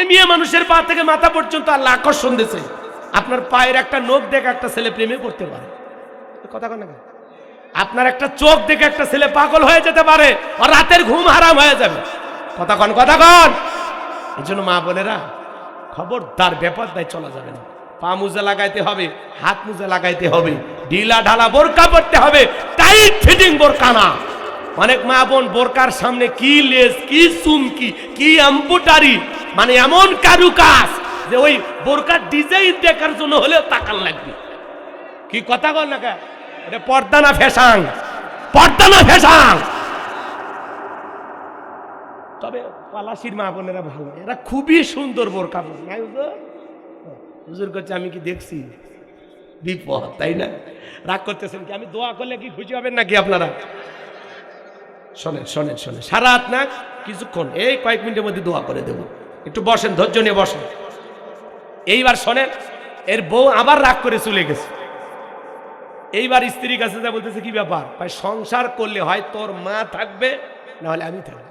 আরে মেয়ে মানুষের পা থেকে মাথা পর্যন্ত আল্লাহ আকর্ষণ দিয়েছে। আপনার পায়ের একটা নখ দেখে একটা ছেলে প্রেমে করতে পারে, কথা কন না। আপনার একটা চোখ দেখে একটা ছেলে পাগল হয়ে যেতে পারে, আর রাতের ঘুম হারাম হয়ে যাবে, কথা কন, কথা কন। এই জন্য মা বোনেরা খবরদার বেপরদায় চলা যাবে না। পা মুজে লাগাইতে হবে, হাত মুজে লাগাইতে হবে, ঢিলা ঢালা বোরকা পরতে হবে, টাইট ফিটিং বোরকা না। অনেক মা বোন বোরকার সামনে কি লেস, কি চুমকি, কি এম্বুটারি, মানে এমন কারুকাজ যে ওই বোরকার ডিজাইন দেখার জন্য হলেও তাকান লাগবে। কি কথা বল না, এটা পর্দা না ফ্যাশন, পর্দা না ফ্যাশন। তবে পলাশির মা বোনেরা ভালো, এরা খুবই সুন্দর বোরকা পরে, নাই হুজুর করছে আমি কি দেখছি, বিপদ, তাই না? রাগ করতেছেন কি? আমি দোয়া করলে কি খুশি হবেন নাকি আপনারা? শোনেন শোনেন শোনেন, সারা রাত না কিছুক্ষণ, এই কয়েক মিনিটের মধ্যে দোয়া করে দেব। একটু বসেন, ধৈর্য নিয়ে বসেন। এইবার শোনেন, এর বউ আবার রাগ করে চলে গেছে। এইবার স্ত্রীর কাছে যা বলতেছে, কি ব্যাপার? ভাই সংসার করলে হয় তোর মা থাকবে, না হলে আমি থাকবো,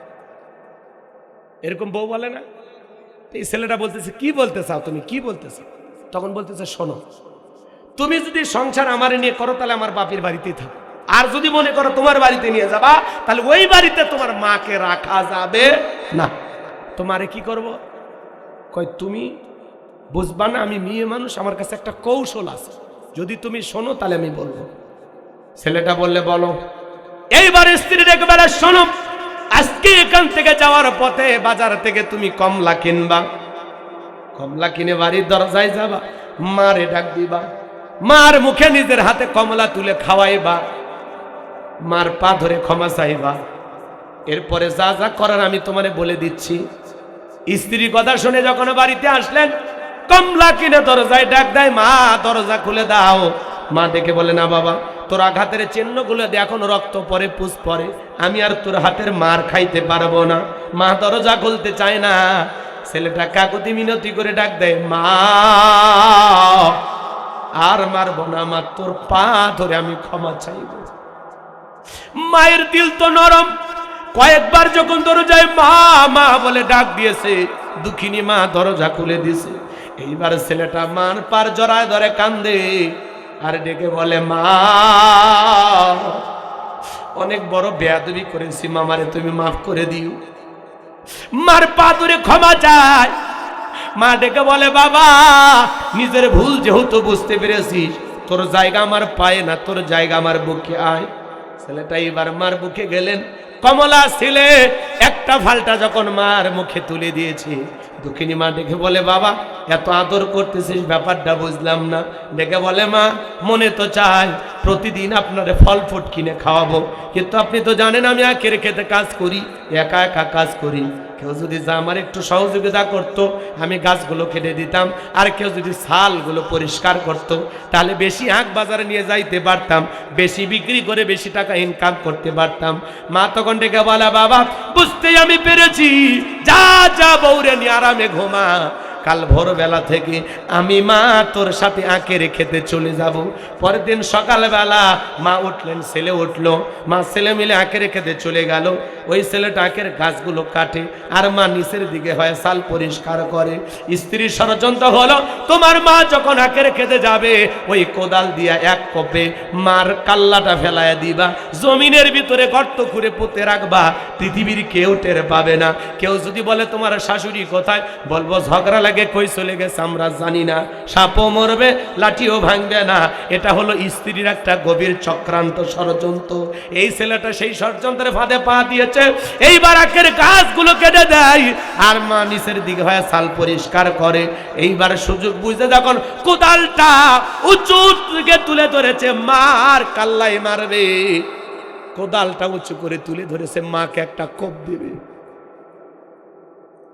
এরকম বউ বলে না? এই ছেলেটা বলতেছে, কি বলতে চাও তুমি, কি বলতে চাও? তখন বলতেছে, শোনো, তুমি যদি সংসার আমার নিয়ে করো তাহলে আমার বাপের বাড়িতেই থাকো, আর যদি মনে করো তোমার বাড়িতে নিয়ে যাবা তাহলে ওই বাড়িতে তোমার মাকে রাখা যাবে না। তোমারে কি করব? কই তুমি বুঝবা না, আমি মেয়ে মানুষ, আমার কাছে একটা কৌশল আছে, যদি তুমি শোনো তাহলে আমি বলবো। ছেলেটা বললে, বলো। এইবার স্ত্রী একবারে, শোনো, আজকে এখান থেকে যাওয়ার পথে বাজার থেকে তুমি কমলা কিনবা, কমলা কিনে বাড়ির দরজায় যাবা, মারে ডাক দিবা, মার মুখে নিজের হাতে কমলা তুলে খাওয়াইবা, মার পা ধরে ক্ষমা চাইবা, এরপরে যা যা করার আমি তোমারে বলে দিচ্ছি। স্ত্রী কথা শুনে যখন বাড়িতে আসলেন, কমলা কিনে দরজায় ডাক দেয়, মা দরজা খুলে দাও। মা ডেকে বলে, না বাবা, তোর আঘাতের চিহ্নগুলো দিয়ে এখন রক্ত পরে, পুষ পরে, আমি আর তোর হাতের মার খাইতে পারবো না। মা দরজা খুলতে চায় না। ছেলেটা কাকুতি মিনতি করে ডাক দেয়, মা আর মারবো না, মা তোর পা ধরে আমি ক্ষমা চাইব। মায়ের দিল তো নরম, কয়েকবার যখন দরজায় মা মা বলে ডাক দিয়েছে, দুঃখিনী মা দরজা খুলে দিয়েছে। এইবার ছেলেটা মার পার জড়ায় ধরে কান্দে আর ডেকে বলে, মা অনেক বড় বেয়াদবি করেছি, মামারে তুমি মাফ করে দিও। মার পা ধরে ক্ষমা চায়। মা ডেকে বলে, বাবা নিজের ভুল যেহেতু বুঝতে পেরেছিস, তোর জায়গা আমার পায়ে না, তোর জায়গা আমার বুকে আয়। ছেলেটা এবার মার বুকে গেলেন। কমলা ছেলে একটা ফালটা যখন মার মুখে তুলে দিয়েছে, দুঃখিনী মা ডেকে বলে, বাবা এত আদর করতেছিস, ব্যাপারটা বুঝলাম না। ডেকে বলে, মা মনে তো চায় প্রতিদিন আপনারে ফল ফুট কিনে খাওয়াবো, কিন্তু আপনি তো জানেন আমি একের খেতে কাজ করি, একা একা কাজ করি। কেউ যদি যা আমার একটু সহযোগিতা করতো, আমি গাছগুলো কেটে দিতাম, আর কেউ যদি ছালগুলো পরিষ্কার করতো, তাহলে বেশি আখ বাজারে নিয়ে যাইতে পারতাম, বেশি বিক্রি করে বেশি টাকা ইনকাম করতে পারতাম। মা তখন ডেকে বলে, বাবা বুঝতেই আমি পেরেছি, যা যা বউরে নিয়ে আরামে ঘুমা, কাল ভোরবেলা থেকে আমি মা তোর সাথে আখের খেতে চলে যাব। পরের দিন সকালবেলা মা উঠলেন, ছেলে উঠলো, মা ছেলে মিলে আখের খেতে চলে গেল। ওই ছেলেটা আখের গাছগুলো কাটে আর মা নিচের দিকে হয় সাল পরিষ্কার করে। স্ত্রীর ষড়যন্ত্র হলো, তোমার মা যখন আখের খেতে যাবে ওই কোদাল দিয়া এক কোপে মার কাল্লাটা ফেলায় দিবা, জমিনের ভিতরে গর্ত করে পুঁতে রাখবা, পৃথিবীর কেউ টের পাবে না। কেউ যদি বলে তোমার শাশুড়ি কোথায়, বলবো ঝগড়া লাগে কই চলে গেছে আমরা জানি না, সাপও মরবে লাঠিও ভাঙবে না। এটা হলো স্ত্রীর একটা গভীর চক্রান্ত, ষড়যন্ত্র। এই ছেলেটা সেই ষড়যন্ত্রের ফাঁদে পা দিয়েছে। এইবার আখের গাছগুলো কেটে দেয় আর মা নিচের দিকে হয় সাল পরিষ্কার করে। এইবার সুযোগ বুঝতে যখন কোদালটা উঁচু দিকে তুলে ধরেছে, মার কাল্লাই মারবে, কোদালটা উঁচু করে তুলে ধরেছে, মাকে একটা কোপ দেবে।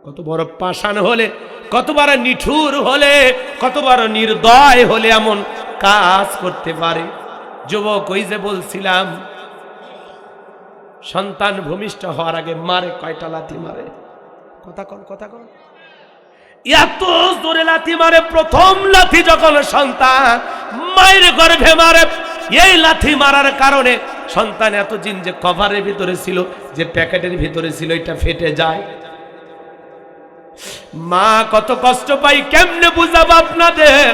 কত বড় পাষাণ হলে, কত বড় নিঠুর হলে, কত বড় নির্দয় হলে এমন কাজ করতে পারে। যুবক, ওই যে বলছিলাম, সন্তান ভূমিষ্ঠ হওয়ার আগে মারে কয়টা লাথি মারে, কথা কন, কথা কন। এত জোরে লাথি মারে, প্রথম লাথি যখন সন্তান মায়ের গর্ভে মারে, এই লাথি মারার কারণে সন্তান এতদিন যে কভারের ভিতরে ছিল, যে প্যাকেটের ভিতরে ছিল, এটা ফেটে যায়। মা কত কষ্ট পাই কেমনে বুঝাবো আপনাদের।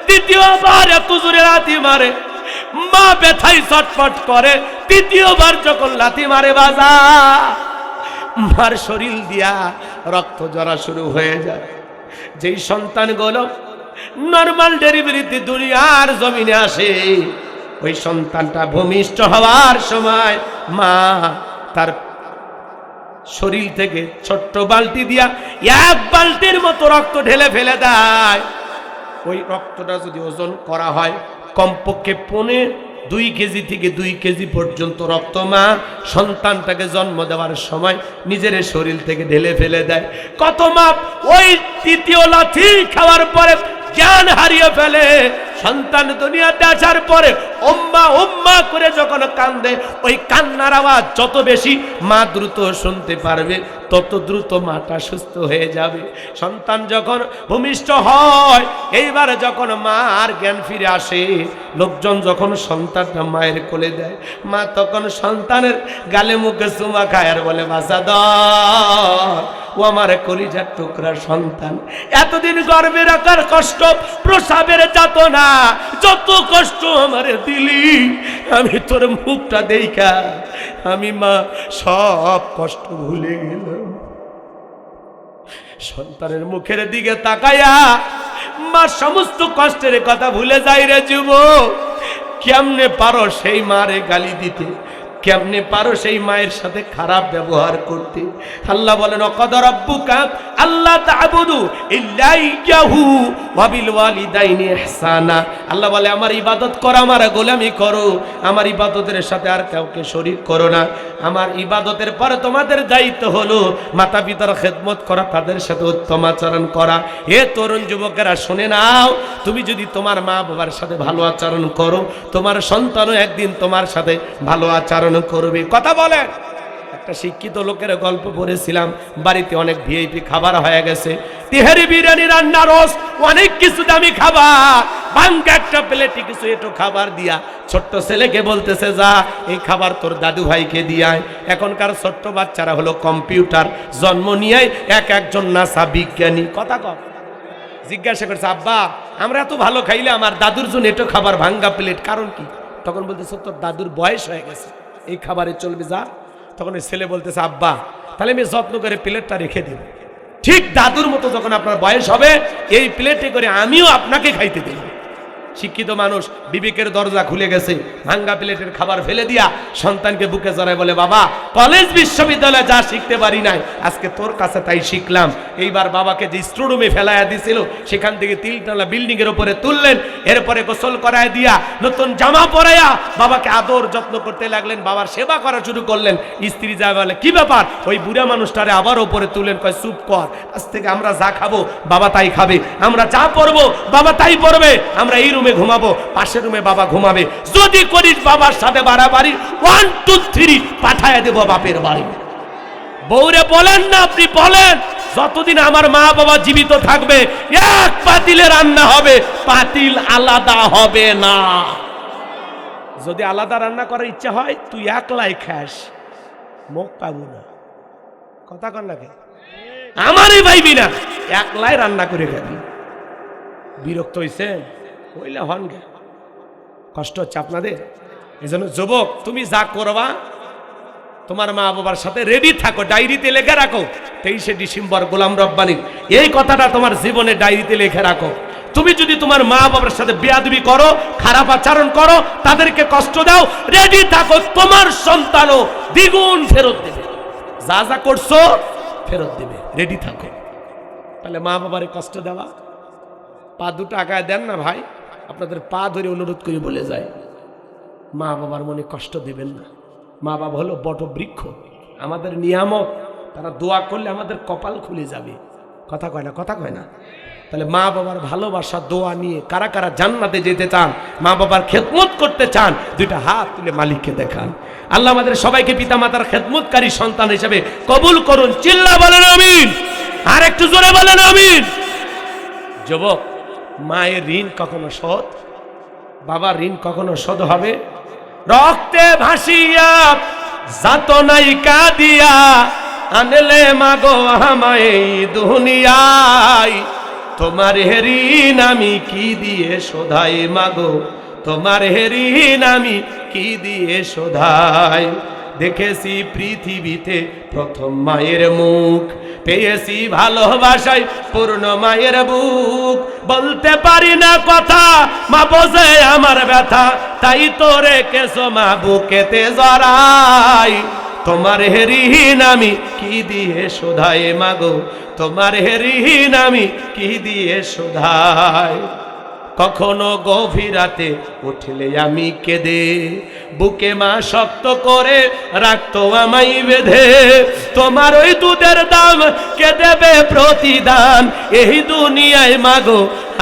দ্বিতীয়বার এত জোরে লাথি মারে, মা ব্যথায় ছটফট করে। তৃতীয়বার যখন লাথি মারে বাজা, মার শরীর দিয়া রক্ত ঝরা শুরু হয়ে যায়। যেই সন্তানগুলো নরমাল ডেলিভারিতে দুনিয়ার জমিনে আসে, ওই সন্তানটা ভূমিষ্ঠ হওয়ার সময় মা তার শরীর থেকে ছোট্ট বালতি দিয়া 1 বালতির মতো রক্ত ঢেলে ফেলে দেয়। ওই রক্তটা যদি ওজন করা হয় কমপক্ষে 2 কেজি থেকে 2 কেজি পর্যন্ত রক্ত মা সন্তানটাকে জন্ম দেওয়ার সময় নিজের শরীর থেকে ঢেলে ফেলে দেয়। কত মা ওই তৃতীয় লাথি খাওয়ার পরে জ্ঞান হারিয়ে ফেলে। সন্তান দুনিয়াতে আসার পরে উম্মা উম্মা করে যখন কান্দে, ওই কান্নার আওয়াজ যত বেশি মা দ্রুত শুনতে পারবে, তত দ্রুত মাটা সুস্থ হয়ে যাবে। সন্তান যখন ভূমিষ্ঠ হয়, এইবার যখন মা আর জ্ঞান ফিরে আসে, লোকজন যখন সন্তানটা মায়ের কোলে দেয়, মা তখন সন্তানের গালে মুখে চুমা খায় আর বলে বাসা দাও, ও আমার কলিজার টুকরা সন্তান। এতদিন গর্ভে রাখার কষ্ট, প্রসাবের যাতনা, যত কষ্ট আমারে দিলি, আমি তোর মুখটা দেইখা আমি মা সব কষ্ট ভুলে গেলাম। সন্তানের মুখের দিকে তাকায়া মা সমস্ত কষ্টের কথা ভুলে যায় রে যুবক। কেমনে পারো সেই মারে গালি দিতে, কেমনে পারো সেই মায়ের সাথে খারাপ ব্যবহার করতে? আল্লাহ বলেন ওয়াকাদা রাব্বুকা আল্লা তা'বুদু ইল্লা ইয়াহু ওয়া বিল ওয়ালিদাইনি ইহসানা। আল্লাহ বলে আমার ইবাদত করো, আমার গোলামি করো, আমার ইবাদতের সাথে আর কাউকে শরীক করো না। আমার ইবাদতের পরে তোমাদের দায়িত্ব হলো মাতা পিতার খেদমত করা, তাদের সাথে উত্তম আচরণ করা। হে তরুণ যুবকেরা শুনে নাও, তুমি যদি তোমার মা বাবার সাথে ভালো আচরণ করো, তোমার সন্তানও একদিন তোমার সাথে ভালো আচরণ করবে। কথা বলেন। একটা শিক্ষিত লোকের গল্প পড়েছিলাম, বাড়িতে অনেক ভিআইপি খাবার হয়ে গেছে, তেহারি বিরিয়ানি রান্না, রোস্ট, অনেক কিছু দামি খাবার, ভাঙ্গা একটা প্লেটে কিছু একটু খাবার দিয়া ছোট্ট ছেলেকে বলতেছে যা এই খাবার তোর দাদু ভাইকে দিয়ায়। এখনকার ছোট্ট বাচ্চারা হলো কম্পিউটার, জন্ম নিয়ে একজন নাসা বিজ্ঞানী। কথা কম জিজ্ঞাসা করছে আব্বা আমরা এত ভালো খাইলে আমার দাদুর জন্য একটু খাবার ভাঙ্গা প্লেট, কারণ কি? তখন বলতেছে তোর দাদুর বয়স হয়ে গেছে, এই খাবারে চলবে যা। তখন ওই ছেলে বলতেছে আব্বা তাহলে আমি যত্ন করে প্লেটটা রেখে দেব, ঠিক দাদুর মতো যখন আপনার বয়স হবে এই প্লেটে করে আমিও আপনাকে খাইতে দেব। শিক্ষিত মানুষ বিবেকের দরজা খুলে গেছে, ভাঙ্গা প্লেটের খাবার ফেলে দিয়া সন্তানকে বুকে জড়ায় বলে বাবা কলেজ বিশ্ববিদ্যালয়ে যা শিখতে পারি নাই আজকে তোর কাছে তাই শিখলাম। এইবার বাবাকে যে স্টুডুমে ফেলাইয়া দিছিল সেখান থেকে 3তলা বিল্ডিং এর উপরে তুললেন, এরপরে গোসল করায় দিয়া নতুন জামা পরাইয়া বাবাকে আদর যত্ন করতে লাগলেন, বাবার সেবা করা শুরু করলেন। স্ত্রী যা বলে কি ব্যাপার, ওই বুড়া মানুষটারে আবার উপরে তুলেন, কয় চুপ কর, আজ থেকে আমরা যা খাবো বাবা তাই খাবে, আমরা যা পরবো বাবা তাই পরবে, আমরা এই রুমে ঘুমাবো, পাশের রুমে বাবা ঘুমাবে, যদি করিস বাবার সাথে বাড়াবাড়ি 1 2 3 পাঠায় দেব বাপের বাড়ি। বউরে বলেন না, আপনি বলেন যতদিন আমার মা বাবা জীবিত থাকবে এক পাতিলে রান্না হবে, পাতিল আলাদা হবে না। যদি আলাদা রান্না করার ইচ্ছা হয় তুই একলাই খাস, মুখ পাবো না। কথা কন নাকি? আমারই ভাইবি না, একলাই রান্না করে খাবি। বিরক্ত হইছেন? হইলে হন গে, কষ্ট হচ্ছে আপনাদের। এই জন্য যুবক তুমি যা করবা তোমার মা বাবার সাথে রেডি থাকো, ডায়েরিতে লিখে রাখো। 23শে ডিসেম্বর গোলাম রব্বানী এই কথাটা তোমার জীবনে ডায়েরিতে লিখে রাখো। তুমি যদি তোমার মা বাবার সাথে বেয়াদবি করো, খারাপ আচরণ করো, তাদেরকে কষ্ট দাও, রেডি থাকো তোমার সন্তানও দ্বিগুণ ফেরত দেবে, যা যা করছো ফেরত দেবে, রেডি থাকো। তাহলে মা বাবারে কষ্ট দেওয়া, পা দুটো আগায় দেন না ভাই, আপনাদের পা ধরে অনুরোধ করে বলে যায় মা বাবার মনে কষ্ট দেবেন না। মা বাবা হলো বটবৃক্ষ, আমাদের নিয়ামক, তারা দোয়া করলে আমাদের কপাল খুলে যাবে। কথা কয় না? কথা কয় না? তাহলে মা বাবার ভালোবাসা দোয়া নিয়ে কারা কারা জান্নাতে যেতে চান, মা বাবার খেদমত করতে চান, দুইটা হাত তুলে মালিককে দেখান। আল্লাহ আমাদের সবাইকে পিতা মাতার খেদমতকারী সন্তান হিসেবে কবুল করুন। চিল্লা বলেন আমিন, আর একটু জোরে বলেন আমিন। যুবক, মায়ের ঋণ কখনো শোধ, বাবার ঋণ কখনো শোধ হবে? রক্তে ভাসিয়া যাতনাই কাঁদিয়া আনলে মাগো আমায় এই দুনিয়ায়, তোমার ঋণ আমি কি দিয়ে শোধাই মাগো, তোমার ঋণ আমি কি দিয়ে শোধাই। দেখেছি পৃথিবীতে প্রথম মায়ের মুখ, পেয়েছি ভালোবাসায় পূর্ণ মায়ের বুক। বলতে পারি না কথা, মা বোঝে আমার ব্যথা, তাই তো রেখেছো মা বুকেতে জড়াই। তোমার ঋণ আমি কি দিয়ে শোধাই মাগো, তোমার ঋণ আমি কি দিয়ে শোধাই। কখনো গভীর রাতে উঠলে আমি কেঁদে, বুকে মা শক্ত করে রাখতো আমায় বেঁধে। তোমার ওই দুধের দাম কে দেবে প্রতিদান, এই দুনিয়ায় মাগো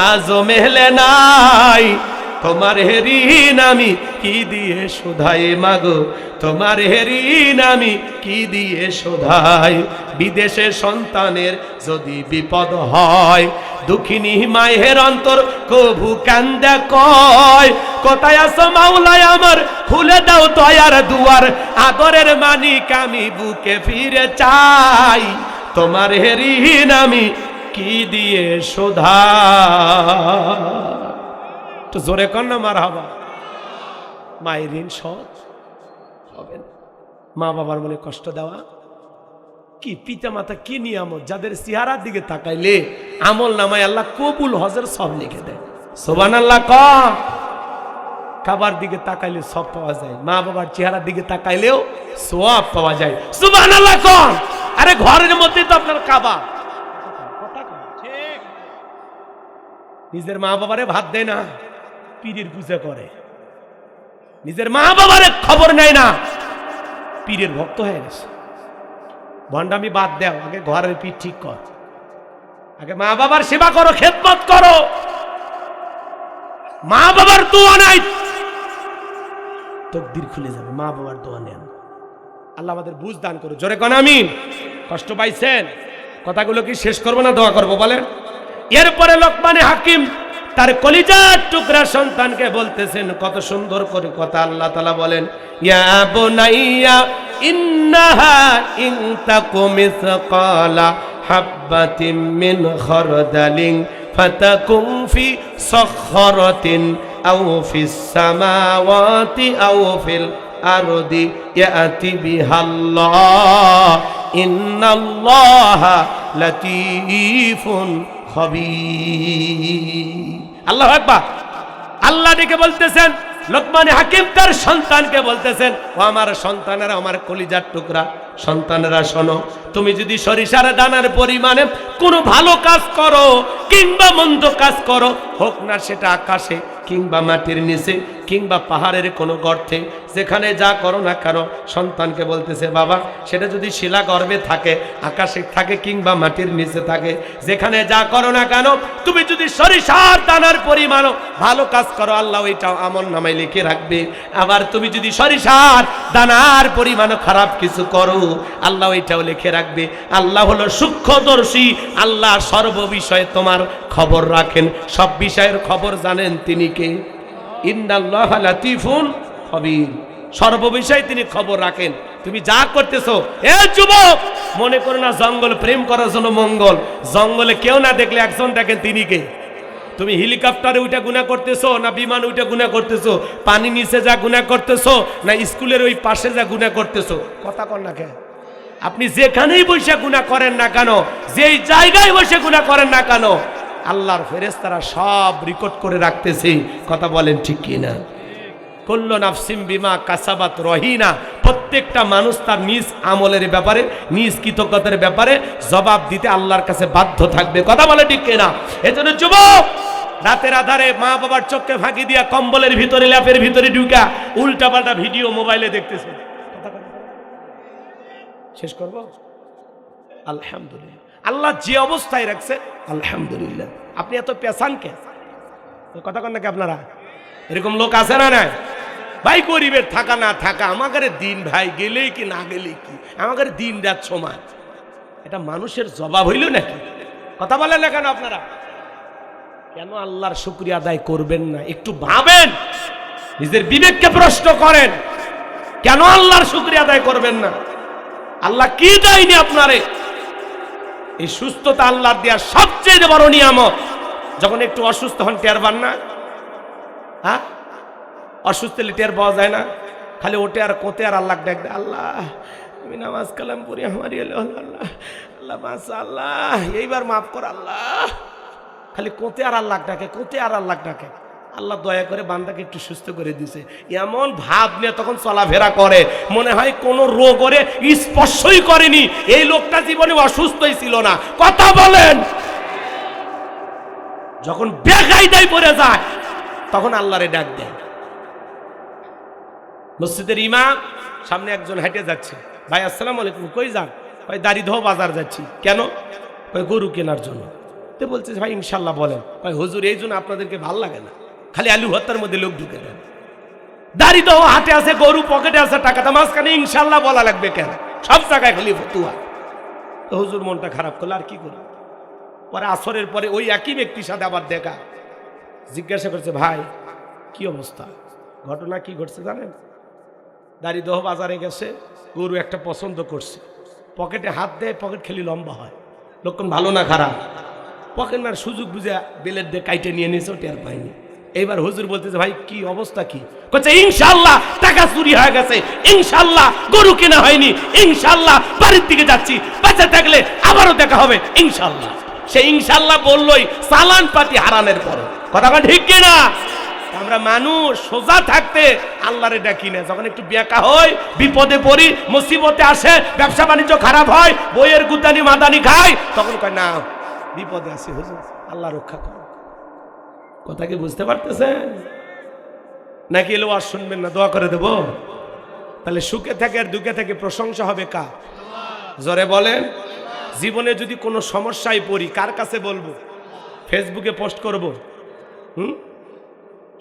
আজও মেলে নাই। তোমার ঋণ আমি কি দিয়ে শোধাই মাগো, তোমার ঋণ আমি কি দিয়ে শোধাই। বিদেশে সন্তানের যদি বিপদ হয়, দুঃখিনী মায়ের অন্তর কভু কান্দে কয়, কোথায় আছো মাওলায় আমার খুলে দাও দয়ার দুয়ার, আদরের মানিক আমি বুকে ফিরে চাই। তোমার ঋণ আমি কি দিয়ে শোধাই। তো জোরে কর না মারহাবা। মায়ের ঋণ সহজ হবে না। মা বাবার মনে কষ্ট দেওয়া কি পিতা মাতা কি নিয়ামত, যাদের চেহারার দিকে তাকাইলে আমল নামায় আল্লাহ কবুল হজের সব লিখে দেয়। সুবহানাল্লাহ ক। কাবার দিকে তাকাইলে সব পাওয়া যায়, মা বাবার চেহারার দিকে তাকাইলেও সওয়াব পাওয়া যায়। সুবহানাল্লাহ ক। আরে ঘরের মধ্যে তো আপনার কাবা, ঠিক। নিজের মা বাবারে ভাত দেয় না, পীরের পূজা করে। নিজের মা বাবার খবর নেয় না, পীরের ভক্ত হয়ে গেছে। ভণ্ডামি বাদ দাও, আগে ঘরের পীর ঠিক কর, আগে মা বাবার সেবা করো, খেদমত করো। মা বাবার দোয়া নাই, তকদির খুলে যাবে। মা বাবার দোয়া নেন। আল্লাহ আমাদের বুঝ দান করো। জোরে কোন আমিন। কষ্ট পাইছেন? কথাগুলো কি শেষ করবো না দোয়া করবো বলেন? এরপরে লোকমানে হাকিম তার কলিজার টুকরা সন্তানকে বলতেছেন, কত সুন্দর করে কথা। আল্লাহ তাআলা বলেন, ইয়া বুনাইয়া ইন্নাহা ইন তাকু মিসকালা হাববাতিন মিন খারদালিন ফাতাকুন ফি সাখরাতিন আও ফিস সামাওয়াতি আও ফিল আরদি ইয়াতি বিহাল্লাহ ইন্নাল্লাহা লাতীফুন খবীর। আল্লাহু আকবার। আল্লাহ ডেকে বলতেছেন, লোকমানে হাকিম তার সন্তানকে বলতেছেন, ও আমার সন্তানেরা, আমার কলিজার টুকরা সন্তানেরা শোনো, তুমি যদি সরিষার দানার পরিমাণে কোনো ভালো কাজ করো কিংবা মন্দ কাজ করো, হোক না সেটা আকাশে কিংবা মাটির নিচে কিংবা পাহাড়ের কোনো গর্তে, যেখানে যা করো না কেন, সন্তানকে বলতেছে বাবা, সেটা যদি শিলা গর্ভে থাকে, আকাশে থাকে কিংবা মাটির নিচে থাকে, যেখানে যা করো না কেন, তুমি যদি সরিষার দানার পরিমাণ ভালো কাজ করো, আল্লাহ ওইটাও আমল নামায় লিখে রাখবে। আবার তুমি যদি সরিষার দানার পরিমাণ খারাপ কিছু করো, আল্লাহ ওইটাও লিখে রাখবে। আল্লাহ হলো সূক্ষ্মদর্শী, আল্লাহ সর্ববিষয়ে তোমার খবর রাখেন, সব বিষয়ের খবর জানেন তিনি কে? ইন্নাল্লাহা লাতীফুন খবীর। সর্ববিষয়ে তিনি খবর রাখেন। তুমি যা করতেছো, এ যুবক, মনে করো না জঙ্গল প্রেম করার জন্য মঙ্গল, জঙ্গলে কেউ না দেখলে একজন দেখেন, তিনি কে? তুমি হেলিকপ্টারে উঠে গুনাহ করতেছো না বিমান উঠে গুনাহ করতেছো, পানি নিচে যা গুনাহ করতেছো না স্কুলের ওই পাশে যা গুনাহ করতেছো, কথা কর না কেন? আপনি যেখানেই বসে গুনাহ করেন না কেন, যেই জায়গায় বসে গুনাহ করেন না কেন, আল্লাহর ফেরেশতারা সব রেকর্ড করে রাখতেছে। কথা বলেন ঠিক কিনা? কুল্লু নাফসিন বিমা কাসাবাত রহিনা। প্রত্যেকটা মানুষ তার নিজ আমলের ব্যাপারে, নিজ কৃতজ্ঞতার ব্যাপারে জবাব দিতে আল্লাহর কাছে বাধ্য থাকবে। কথা বলে ঠিক কিনা? এজন্য যুবক, রাতের আধারে মা বাবার চোখে ফাঁকি দিয়া কম্বলের ভিতরে, ল্যাপের ভিতরে ঢুকা উল্টাপাল্টা ভিডিও মোবাইলে দেখতেছে। শেষ করব? আলহামদুলিল্লাহ, আল্লাহ যে অবস্থায় রাখছে আলহামদুলিল্লাহ। আপনি এত পেছান কে? কথা কন নাকি আপনারা? এরকম লোক আছে না? নাই ভাই, গরিবের থাকা না থাকা আমাদের দিন, ভাই গেলেই কি না গেলেই কি, আমাদের দিন রাত সমান। এটা মানুষের জবাব হইল নাকি? কথা বলেন না কেন আপনারা? কেন আল্লাহর শুকরিয়া আদায় করবেন না? একটু ভাবেন, নিজের বিবেককে প্রশ্ন করেন, কেন আল্লাহর শুকরিয়া আদায় করবেন না? আল্লাহ কি দেয়নি আপনারে? এই সুস্থতা আল্লাহর দেয়া সবচেয়ে বড় নিয়ামত। যখন একটু অসুস্থ হন টের পান না? হ্যাঁ, অসুস্থ হলে টের পাওয়া যায় না? খালি ওটে আর কোতে আর আল্লাহ ডাক দেয়, আল্লাহ আমি নামাজ কালাম পড়ি, আমার আল্লাহ আল্লাহ মাশাআল্লাহ, এইবার মাফ কর আল্লাহ। খালি কোতে আর আল্লাহ ডাকে, কোতে আর আল্লাহ ডাকে। আল্লাহ দয়া করে বান্দাকে একটু সুস্থ করে দিছে, এমন ভাব নিয়ে তখন চলাফেরা করে মনে হয় কোনো রোগ করে স্পর্শই করেনি। এই লোকটা জীবনে অসুস্থই ছিল না। কথা বলেন। যখন বেকায়দায় পড়ে যায় তখন আল্লাহরে ডাক দেয়। মসজিদের ইমাম সামনে একজন হেঁটে যাচ্ছে, ভাই আসসালামু আলাইকুম, কই যান? ভাই দাড়িদহ বাজার যাচ্ছি। কেন? ভাই গরু কেনার জন্য। তো বলছে ভাই ইনশাল্লাহ বলেন। ভাই হুজুর এই জন্য আপনাদেরকে ভাল লাগে না, খালি আলু ভর্তার মধ্যে লোক ঢুকে দেন। দাড়িদহ হাতে আছে, গরু পকেটে আছে, টাকাটা মাঝখানে ইনশাল্লাহ বলা লাগবে কেন? সব জায়গায় খালি ফতুয়া। তো হুজুর মনটা খারাপ করলো, আর কি করবো। পরে আসরের পরে ওই একই ব্যক্তির সাথে আবার দেখা, জিজ্ঞাসা করছে ভাই কি অবস্থা, ঘটনা কি ঘটছে জানেন? দাড়িদহ বাজারে গেছে, গরু একটা পছন্দ করছে, পকেটে হাত দেয়, পকেট খেলি লম্বা হয়। লক্ষণ ভালো না খারাপ? পকেট মার সুযোগ বুঝে বেলের দিয়ে কাইটে নিয়ে নিয়েছে, টের পাইনি। এইবার হুজুর বলতেছে ভাই কি অবস্থা কি? বলছে ইনশাআল্লাহ টাকা চুরি হয়ে গেছে, ইনশাআল্লাহ গরু কেনা হয়নি, ইনশাআল্লাহ বাড়ির দিকে যাচ্ছি, বেঁচে থাকলে আবারও দেখা হবে ইনশাআল্লাহ। সে ইনশাআল্লাহ বললই চালান পাতি হারানের পরে। কথা ঠিক কিনা? আমরা মানুষ সোজা থাকতে আল্লাহরে ডাকি না। যখন একটু বেকা হয়, বিপদে পড়ি, মুসিবতে আসে, ব্যবসা বাণিজ্য খারাপ হয়, বইয়ের গুদানি মাদানি খাই, তখন কয় না বিপদে আছি হুজুর, আল্লাহ রক্ষা করো। কথা কি বুঝতে পারতেছেন? নাকি এলো আর শুনবেন না, দোয়া করে দেব? তাহলে সুখে থাকে আর দুঃখে থাকে প্রশংসা হবে কার? জোরে বলেন। জীবনে যদি কোনো সমস্যায় পড়ি কার কাছে বলবো? ফেসবুকে পোস্ট করব?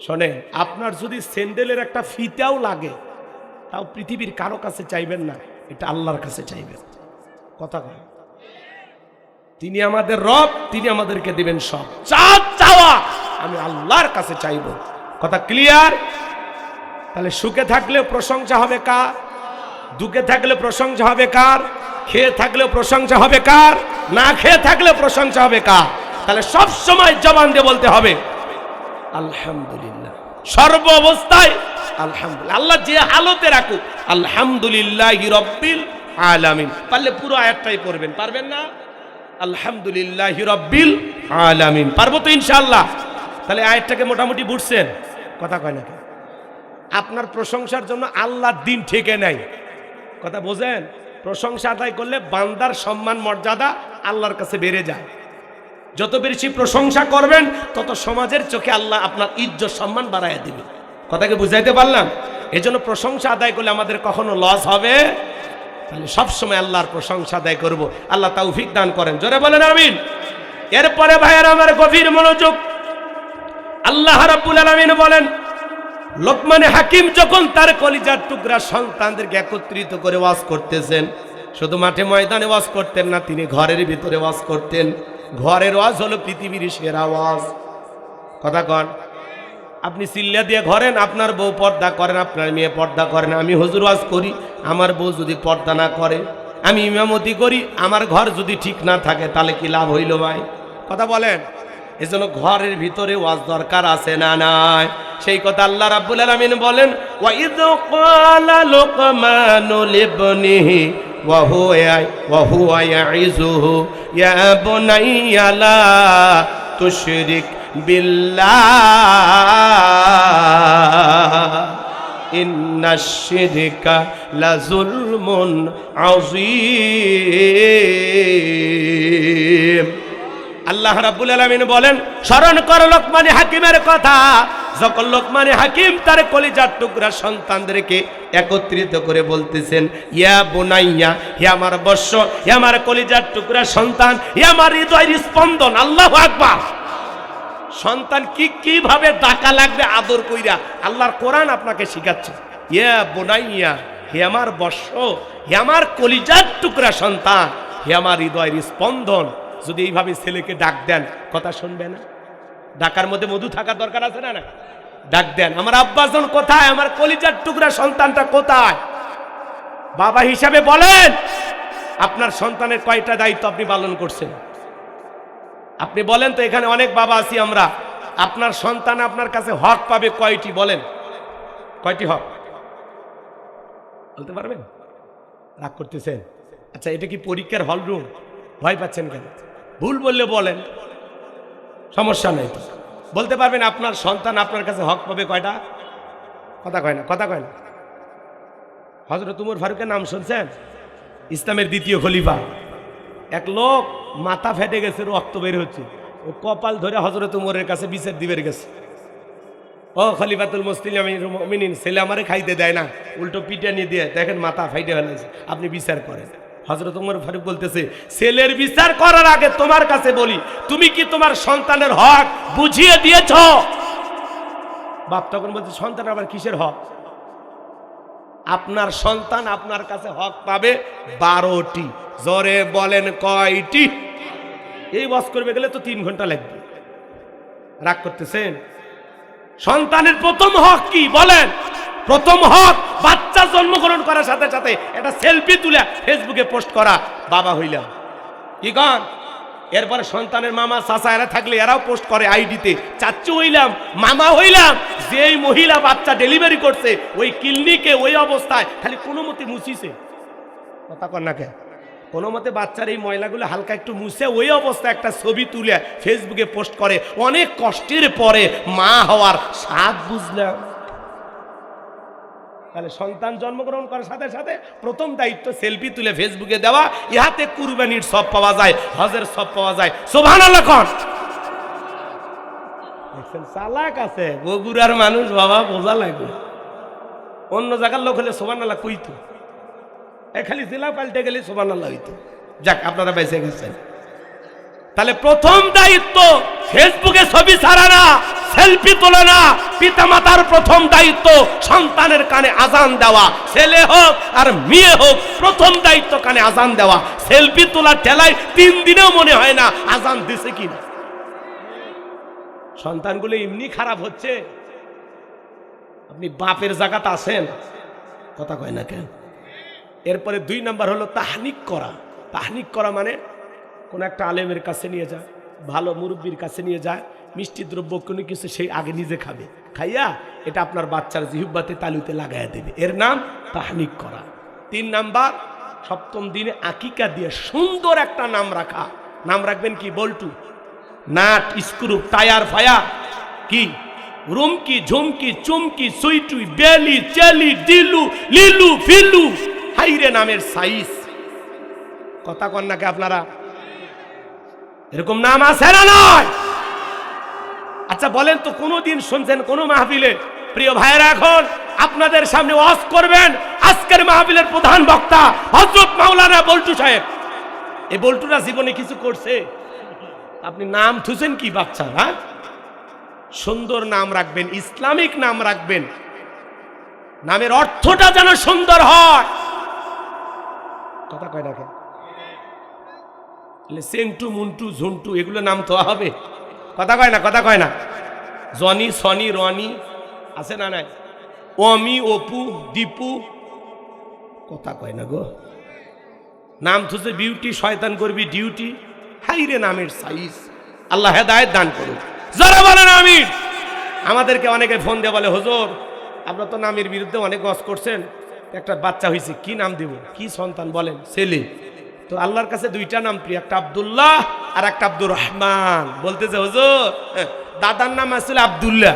শোনেন, আপনার যদি স্যান্ডেলের একটা ফিতাও লাগে তাও পৃথিবীর কারো কাছে চাইবেন না, এটা আল্লাহর কাছে চাইবেন। কথা কয়, তিনি আমাদের রব, তিনি আমাদেরকে দিবেন সব। চাওয়া আমি আল্লাহর কাছে চাইব। কথা ক্লিয়ার? তাহলে সুখে থাকলেও প্রশংসা হবে কার? দুঃখে থাকলে প্রশংসা হবে কার? খেয়ে থাকলেও প্রশংসা হবে কার? না খেয়ে থাকলেও প্রশংসা হবে কার? তাহলে সব সময় জবান দিয়ে বলতে হবে আলহামদুলিল্লাহ, সর্ব অবস্থায় আলহামদুলিল্লাহ। আল্লাহ যে হালতে রাখুক আলহামদুলিল্লাহি রাব্বিল আলামিন। পারলে পুরো আয়াতটাই পড়বেন, পারবেন না? আলহামদুলিল্লাহি রাব্বিল আলামিন পারবো তো ইনশাআল্লাহ। তাহলে আয়াতটাকে মোটামুটি বুঝছেন? কথা কয় নাকি? আপনার প্রশংসার জন্য আল্লাহর দিন ঠেকে নাই। কথা বোঝেন? প্রশংসা আদায় করলে বান্দার সম্মান মর্যাদা আল্লাহর কাছে বেড়ে যায়। যত বেশি প্রশংসা করবেন তত সমাজের চোখে আল্লাহ আপনার ইজ্জত সম্মান বাড়াইয়া দিবে। কথাকে বুঝাইতে পারলাম? এজন্য প্রশংসা আদায় করলে আমাদের কখনো লস হবে? তাহলে সবসময় আল্লাহর প্রশংসা আদায় করব। আল্লাহ তৌফিক দান করেন, জোরে বলেন আমিন। এরপরে ভাইয়েরা আমার গভীর মনোযোগ, আল্লাহ রাব্বুল আলামিন বলেন লোকমানে হাকিম যখন তার কলিজার টুকরা সন্তানদেরকে একত্রিত করে ওয়াজ করতেছেন, শুধু মাঠে ময়দানে ওয়াজ করতেন না, তিনি ঘরের ভিতরে ওয়াজ করতেন। ঘরের ওয়াজ হলো পৃথিবীর সেরা ওয়াজ। কথা কন। আপনি চিল্লা দিয়ে ঘরেন, আপনার বউ পর্দা করেন, আপনার মেয়ে পর্দা করেন। আমি হুজুর ওয়াজ করি, আমার বউ যদি পর্দা না করে, আমি ইমামতি করি, আমার ঘর যদি ঠিক না থাকে, তাহলে কি লাভ হইল ভাই? কথা বলেন। এজন্য ঘরের ভিতরে ওয়াজ দরকার আছে না নাই? সেই কথা আল্লাহ রাব্বুল আলামিন বলেন, ওয়া ইয ক্বালা লুকমানু লিবনিহি ওয়া হুয়া ইয়াইযুহু ইয়া বুনাইয়া লা তুশরিক বিল্লাহ ইন্নাশ শিরকা লাযুলমুন আযীম। আল্লাহ রাব্বুল আলামিন বলেন, স্মরণ করো লোকমানে হাকিমের কথা। যখন লোকমানে হাকিম তার কলিজার টুকরা সন্তানদেরকে একত্রিত করে বলতেছেন, ইয়া বুনাইয়া, হে আমার বৎস, হে আমার কলিজার টুকরা সন্তান, হে আমার হৃদয়ের স্পন্দন। আল্লাহু আকবার। সন্তান কিভাবে ডাকা লাগবে আদর কইরা, আল্লাহর কোরআন আপনাকে শিখাচ্ছে। ইয়া বুনাইয়া, হে আমার বৎস, হে আমার কলিজার টুকরা সন্তান, হে আমার হৃদয়ের স্পন্দন। যদি এইভাবে ছেলেকে ডাক দেন, কথা শুনবে না? ডাকার মধ্যে মধু থাকা দরকার আছে না? ডাক দেন, আমার আব্বাজন কোথায়, আমার কলিজার টুকরা সন্তানটা কোথায়? বাবা হিসাবে বলেন, আপনার সন্তানের কয়টা দায়িত্ব আপনি পালন করছেন? আপনি বলেন তো, এখানে অনেক বাবা আছি আমরা, আপনার সন্তান আপনার কাছে হক পাবে কয়টি? বলেন, কয়টি হক বলতে পারবেন? রাগ করতেছেন? আচ্ছা, এটা কি পরীক্ষার হল রুম? ভয় পাচ্ছেন কেন? ভুল বললে বলেন, সমস্যা নেই। তো বলতে পারবেন আপনার সন্তান আপনার কাছে হক পাবে কয়টা? কথা কয় না, কথা কয় না। হযরত উমর ফারুকের নাম শুনছেন? ইসলামের দ্বিতীয় খলিফা। এক লোক মাথা ফেটে গেছে, রক্ত বের হচ্ছে, ও কপাল ধরে হযরত উমরের কাছে বিচার দিবের গেছে। ও খলিফাতুল মুসলিমিন, ছেলে আমারে খাইতে দেয় না, উল্টো পিটা নিয়ে দিয়ে দেখেন মাথা ফাইটে ফেলেছে, আপনি বিচার করেন। হযরত উমর ফারুক বলতেছে, ছেলের বিচার করার আগে তোমার কাছে বলি, তুমি কি তোমার সন্তানের হক বুঝিয়ে দিয়েছ? বাপ তখন বলছে, সন্তান আবার কিসের হক? আপনার সন্তান আপনার কাছে হক পাবে 12টি। জোরে বলেন কয়টি? এই ওয়াজ করবে গেলে তো 3 ঘন্টা লাগবে। রাগ করতেছেন? সন্তানের প্রথম হক কি বলেন? প্রথম হক, বাচ্চা জন্মগ্রহণ করার সাথে সাথে একটা সেলফি তুলে ফেসবুকে পোস্ট করা, বাবা হইলাম। কি কন? এরপরে সন্তানের মামা চাচা এরা থাকলে এরাও পোস্ট করে আইডিতে, চাচু হইলাম, মামা হইলাম। যেই মহিলা বাচ্চা ডেলিভারি করছে ওই ক্লিনিকে ওই অবস্থায় খালি কোনো মতে মুছিছে, কথা কন না কেন? কোনো মতে বাচ্চার এই ময়লাগুলো হালকা একটু মুছে ওই অবস্থায় একটা ছবি তুলে ফেসবুকে পোস্ট করে। অনেক কষ্টের পরে মা হওয়ার স্বাদ বুঝলাম। তাহলে সন্তান জন্মগ্রহণ করার সাথে সাথে প্রথম দায়িত্ব সেলফি তুলে ফেসবুকে দেওয়া। ইহাতে কুরবানির সব পাওয়া যায়, হজের সব পাওয়া যায়। সুবহানাল্লাহ কোন? দেখছেন চালাক আছে বগুড়ার মানুষ, বাবা বোঝা লাগবে। অন্য জায়গার লোক হলে সুবহানাল্লাহ কইতো, খালি জেলা পাল্টে গেলে সুবহানাল্লাহ হইতো। যাক, আপনারা বেঁচে গেছেন। তাহলে প্রথম দায়িত্ব ফেসবুকে ছবি ছাড়া না, সেলফি তোলা না। পিতামাতার প্রথম দায়িত্ব সন্তানের কানে আজান দেওয়া, ছেলে হোক আর মেয়ে হোক, প্রথম দায়িত্ব কানে আজান দেওয়া। সেলফি তোলার ঠেলায় 3 দিনেও মনে হয় না আজান দিছে কিনা। সন্তানগুলো এমনি খারাপ হচ্ছে, আপনি বাপের জায়গাতে আছেন, কথা কয় না কেন? এরপরে 2 নাম্বার হলো তাহনিক করা। তাহনিক করা মানে কোন একটা আলেমের কাছে নিয়ে যায়, ভালো মুরব্বীর কাছে নিয়ে যায়, মিষ্টি দ্রব্য কোনো কিছু সেই আগে নিজে খাবে, খাইয়া এটা আপনার বাচ্চার জিহ্বাতে তালুতে লাগাইয়া দেবে, এর নাম তাহনিক করা। 3 নাম্বার, 7ম দিনে আকিকা দিয়ে সুন্দর একটা নাম রাখা। নাম রাখবেন কি? বল্টু, নাট, স্ক্রু, টায়ার, ফায়ার, কি রুমকি, ঝুমকি, চুমকি, সুইটুই, বেলি, চেলি, ডিলু, লিলু, ফিলু, হাইরে নামের সাইজ। কথা কন নাকি আপনারা? এরকম নাম আছে না নয়? আচ্ছা বলেন তো, কোনদিন শুনছেন কোন মাহফিলে? প্রিয় ভাইয়েরা, এখন আপনাদের সামনে ওয়াজ করবেন আজকের মাহফিলের প্রধান বক্তা হযরত মাওলানা বল্টু সাহেব। এই বল্টুরা জীবনে কিছু করছে? আপনি নাম থুছেন কি বাচ্চা? হ্যাঁ, সুন্দর নাম রাখবেন, ইসলামিক নাম রাখবেন, নামের অর্থটা যেন সুন্দর হয়। কথা কয় না কেন? সেন্টু, মুন্টু, ঝুন্টু এগুলো নাম তো হবে, কথা কয় না, কথা কয় না। জনি, সনি, রনি আছে না নাই? অমি, অপু, দীপু, কথা কয় না গো। নাম থুছে বিউটি, শয়তান করবি ডিউটি। হাইরে নামের সাইজ। আল্লাহ হেদায়েত দান করুন। যারা বলেন আমিন। আমাদেরকে অনেকে ফোন দিয়ে বলে, হুজুর আপনারা তো নামের বিরুদ্ধে অনেক ওয়াজ করছেন, একটা বাচ্চা হয়েছে, কি নাম দেব? কি সন্তান বলেন? ছেলে। তো আল্লাহর কাছে 2টা নাম প্রিয়, একটা আব্দুল্লাহ আর একটা আব্দুর রহমান। বলতেছে হুজুর দাদার নাম আসলে আব্দুল্লাহ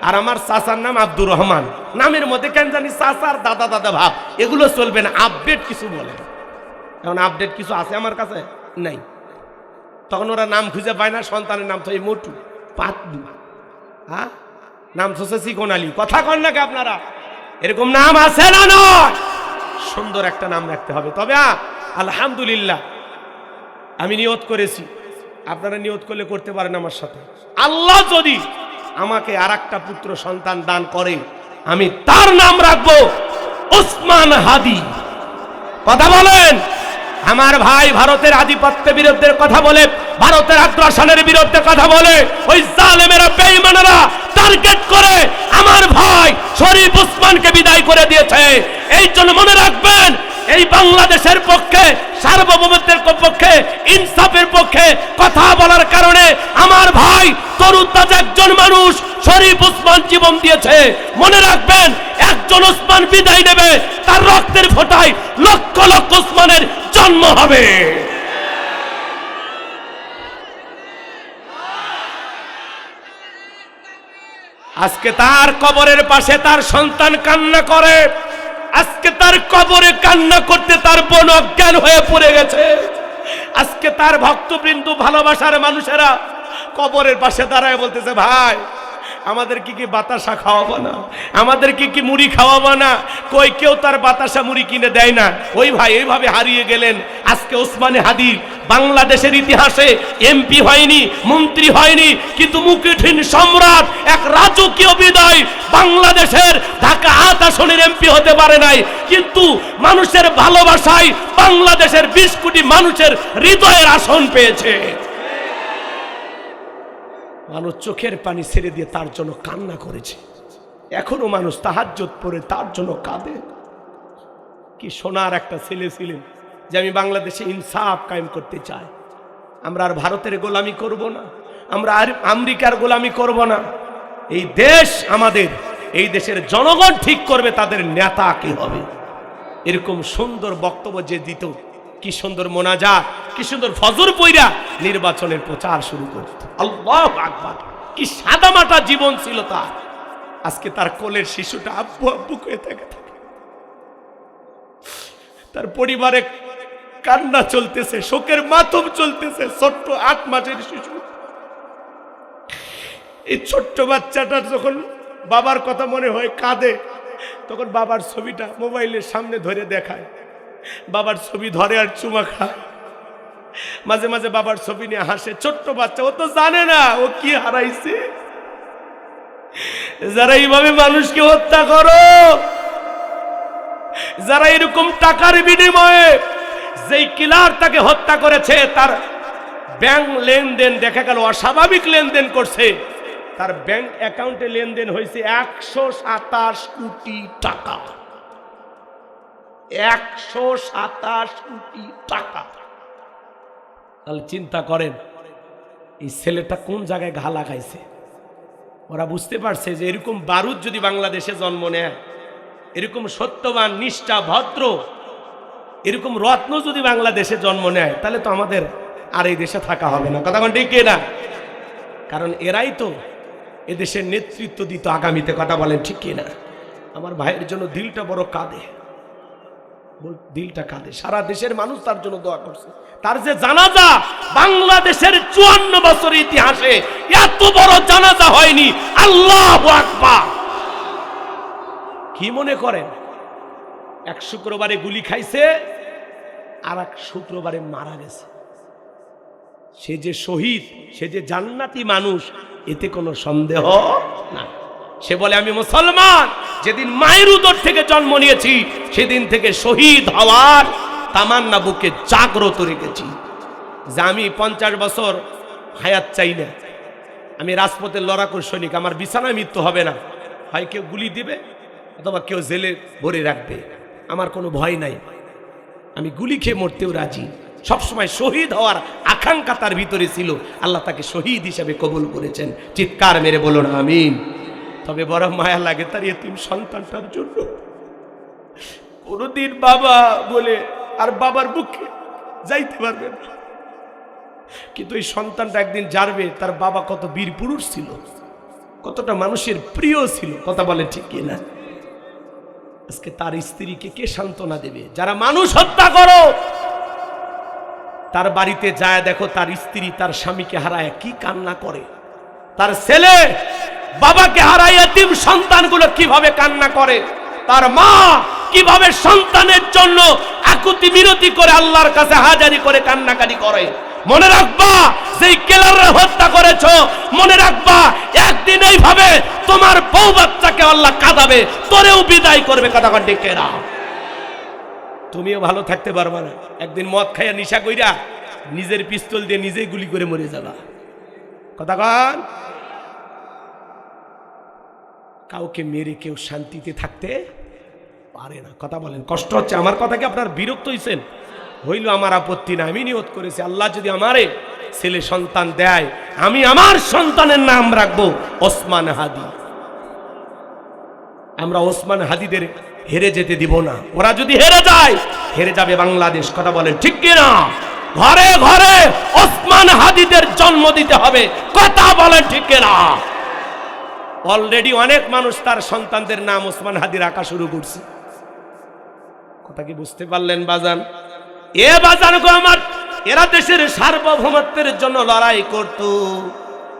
আর আমার চাচার নাম আব্দুর রহমান। নামের মধ্যে কেন জানি চাচার দাদা দাদা ভাব, এগুলো চলবে না। আপডেট কিছু বলে, এখন আপডেট কিছু আছে আমার কাছে নাই। তখন ওরা নাম খুঁজে পায় না, সন্তানের নাম তো এই মোটু, পাতলু, হ্যাঁ নাম তো চিকন আলী। কথা কন নাকি আপনারা? এরকম নাম আছে না নয়? সুন্দর একটা নাম রাখতে হবে। তবে আলহামদুলিল্লাহ আমি নিয়ত করেছি, আপনারা নিয়ত করলে করতে পারেন আমার সাথে। আল্লাহ যদি আমাকে আরেকটা পুত্র সন্তান দান করে, আমি তার নাম রাখবো ওসমান হাদি। কথা বলেন? আমার ভাই ভারতের আধিপত্যের বিরুদ্ধে কথা বলে, ভারতের আগ্রাসনের বিরুদ্ধে কথা বলে, ওই জালেমেরা, বেঈমানেরা টার্গেট করে আমার ভাই শরীফ ওসমানকে বিদায় করে দিয়েছে। এই জন্য মনে রাখবেন, এই বাংলাদেশের পক্ষে, সার্বভৌমত্বের পক্ষে, ইনসাফের পক্ষে কথা বলার কারণে আমার ভাই তরুতাজা একজন মানুষ শরীফ ওসমান জীবন দিয়েছে। মনে রাখবেন, একজন ওসমান বিদায় নেবে, তার রক্তের ফোঁটায় লক্ষ লক্ষ ওসমানের জন্ম হবে। আজকে তার কবরের পাশে তার সন্তান কান্না করে, আজকে তার কবরে কান্না করতে তার বোন অজ্ঞান হয়ে পড়ে গেছে। আজকে তার ভক্তবৃন্দ, ভালোবাসার মানুষেরা কবরের পাশে দাঁড়ায় বলতেছে, ভাই আমাদের কি বাতাসা খাওয়াবো না, আমাদের কি মুড়ি খাওয়াবো না? কই কেউ তার বাতাসা মুড়ি কিনে দেয় না। ওই ভাই এইভাবে হারিয়ে গেলেন। আজকে ওসমানে হাদি বাংলাদেশের ইতিহাসে এমপি হয়নি, মন্ত্রী হয়নি, কিন্তু মুকুটহীন সম্রাট, এক রাজকীয় বিদায়। বাংলাদেশের ঢাকা ৮ আসনের এমপি হতে পারে নাই, কিন্তু মানুষের ভালোবাসায় বাংলাদেশের ২০ কোটি মানুষের হৃদয়ের আসন পেয়েছে। মানুষ চোখের পানি ছেড়ে দিয়ে তার জন্য কান্না করেছে। এখনো মানুষ তাহাজ্জুদ পড়ে তার জন্য কাঁদে। কি সোনার একটা ছেলে ছিলেন, যে আমি বাংলাদেশে ইনসাফ কায়েম করতে চাই। আমরা আর ভারতের গোলামি করব না, আমরা আর আমেরিকার গোলামি করব না। এই দেশ আমাদের, এই দেশের জনগণ ঠিক করবে তাদের নেতা কি হবে। এরকম সুন্দর বক্তব্য যে দিত, কি সুন্দর মোনাজাত, কি সুন্দর ফজর পইরা নির্বাচনের প্রচার শুরু করত। আল্লাহু আকবার, কি সাদামাটা জীবন ছিল তার। আজকে তার কোলের শিশুটা আব্বু আব্বু করে থাকে, তার পরিবারে কান্না চলতেছে, শোকের মাতম চলতেছে। ছোট্ট ৮ মাসের শিশু, এই ছোট্ট বাচ্চাটার যখন বাবার কথা মনে হয় কাঁদে, তখন বাবার ছবিটা মোবাইলের সামনে ধরে দেখায়, বাবার ছবি ধরে আর চুমা খায়। মাঝে মাঝে বাবার ছবি নিয়ে হাসে। ছোট্ট বাচ্চা, ও তো জানে না ও কি হারাইছে। যারা এইভাবে মানুষকে হত্যা করো, যারা এরকম টাকার বিনিময়ে, যেই কিলার তাকে হত্যা করেছে তার ব্যাংক লেনদেন দেখা গেল অস্বাভাবিক লেনদেন করছে, তার ব্যাংক অ্যাকাউন্টে লেনদেন হয়েছে ১২৭ কোটি টাকা। ১২৭ কোটি টাকা। তাহলে চিন্তা করেন এই ছেলেটা কোন জায়গায় ঘা লাগাইছে। ওরা বুঝতে পারছে যে এরকম বারুদ যদি বাংলাদেশে জন্ম নেয়, এরকম সত্যবান, নিষ্ঠা, ভদ্র, এরকম রত্ন যদি বাংলাদেশে জন্ম নেয়, তাহলে তো আমাদের আর এই দেশে থাকা হবে না। কথা ঠিক না? কারণ এরাই তো এদেশের নেতৃত্ব দিত আগামীতে। কথা বলেন ঠিক কিনা? আমার ভাইয়ের জন্য দিলটা বড় কাঁদে, দিলটা কাঁদে। সারা দেশের মানুষ তার জন্য দোয়া করছে। তার যে জানাজা, বাংলাদেশের ৫৪ বছরের ইতিহাসে এত বড় জানাজা হয়নি। আল্লাহু আকবার। কি মনে করেন, এক শুক্রবারে গুলি খাইছে, আর এক শুক্রবারে মারা গেছে। সে যে শহীদ, সে যে জান্নাতি মানুষ, এতে কোনো সন্দেহ না। সে বলে, আমি মুসলমান, যেদিন মায়ের উদর থেকে জন্ম নিয়েছি সেদিন থেকে শহীদ হওয়ার তামান্না বুকে জাগ্রত রেখেছি, যে আমি ৫০ বছর হায়াত চাই না। আমি রাজপথের লড়াকুর সৈনিক, আমার বিছানায় মৃত্যু হবে না। হয় কেউ গুলি দিবে অথবা কেউ জেলে ভরে রাখবে, আমার কোনো ভয় নাই। আমি গুলি খেয়ে মরতেও রাজি। সবসময় শহীদ হওয়ার আকাঙ্ক্ষা তার ভিতরে ছিল। আল্লাহ তাকে শহীদ হিসাবে কবুল করেছেন। চিৎকার মেরে বলুন আমিন। তবে বড় মায়া লাগে তার এতিম সন্তানটার জন্য। কোনদিন বাবা বলে আর বাবার বুকে যাইতে পারবে না, কিন্তু এই সন্তানটা একদিন জানবে তার বাবা কত বীর পুরুষ ছিল, কতটা মানুষের প্রিয় ছিল। কথা বলে ঠিক কিনা? আজকে তার স্ত্রীকে কে সান্ত্বনা দেবে? যারা মানুষ হত্যা করো, তার বাড়িতে যায় দেখো তার স্ত্রী তার স্বামীকে হারায় কি কান্না করে, তার ছেলে বাবাকে হারায় এতিম সন্তানগুলো কিভাবে কান্না করে, তার মা কিভাবে সন্তানের জন্য আকুতি মিনতি করে আল্লাহর কাছে হাজারি করে কান্নাকাটি করে। মনে রাখবা, যেই কেলারে হত্যা করেছো, মনে রাখবা একদিন এইভাবে তোমার বউ বাচ্চাকে আল্লাহ কাঁদাবে, তোরেও বিদায় করবে। কথা ঠিক না? তুমিও ভালো থাকতে পারবা না। একদিন মদ খাইয়া নিশা কইরা নিজের পিস্তল দিয়ে নিজেই গুলি করে মরে যাবা। কথা কন? কাউকে মেরে কেউ শান্তিতে থাকতে পারে না। কথা বলেন, কষ্ট হচ্ছে? আমার কথা কি আপনার বিরক্ত হইছেন? হইল আমার আপত্তি না। আমি নিয়ত করেছি আল্লাহ যদি আমারে ছেলে সন্তান দেয়, আমি আমার সন্তানের নাম রাখবো ওসমান হাদি। আমরা ওসমান হাদিদের হেরে যেতে দিব না। ওরা যদি হেরে যায়, হেরে যাবে বাংলাদেশ। কথা বলেন ঠিক কিনা? ঘরে ঘরে ওসমান হাদিদের জন্ম দিতে হবে। কথা বলেন ঠিক কিনা? অলরেডি অনেক মানুষ তার সন্তানদের নাম ওসমান হাদি রাখা শুরু করছে। কথা কি বুঝতে পারলেন বাজান? এ বাজান গো আমার, এরা দেশের সার্বভৌমত্বের জন্য লড়াই করত,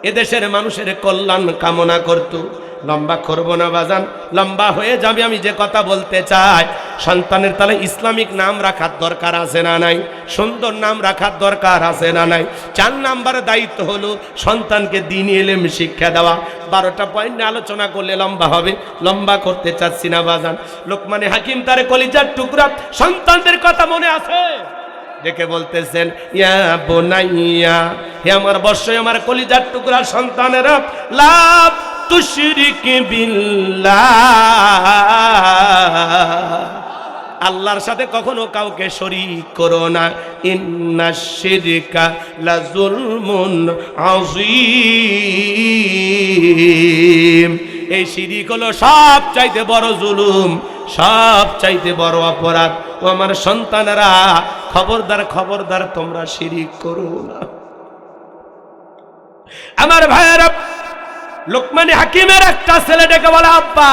এদেশের মানুষের কল্যাণ কামনা করত। লম্বা করবো না বাজান, লম্বা হয়ে যাবে। আমি যে কথা বলতে চাই, সন্তানের তাহলে ইসলামিক নাম রাখার দরকার আছে না নাই? সুন্দর নাম রাখার দরকার আছে না নাই? 4 নাম্বার দায়িত্ব হলো সন্তানকে দ্বীনি ইলম শিক্ষা দেওয়া। 12টা পয়েন্ট নিয়ে আলোচনা করলে লম্বা হবে, লম্বা করতে চাচ্ছি না বাজান। লোকমানে হাকিম তার কলিজার টুকরা সন্তানদের কথা মনে আছে? দেখে বলতেছেন, ইয়া বোনাইয়া, হে আমার বর্ষ, আমার কলিজার টুকরা সন্তানেরা, লা তুশরিক বিল্লাহ, আল্লাহর সাথে কখনো কাউকে শরীক করো না। ইন্নাশ শিরকা লাযুলমুন আযীম, এই শিরিক হলো সব চাইতে বড় জুলুম, সব চাইতে বড় অপরাধ। ও আমার সন্তানেরা, খবরদার খবরদার তোমরা শিরিক করো না। আমার ভাইয়েরা, লোকমানে হাকিমের একটা ছেলে ডেকে বলে, আব্বা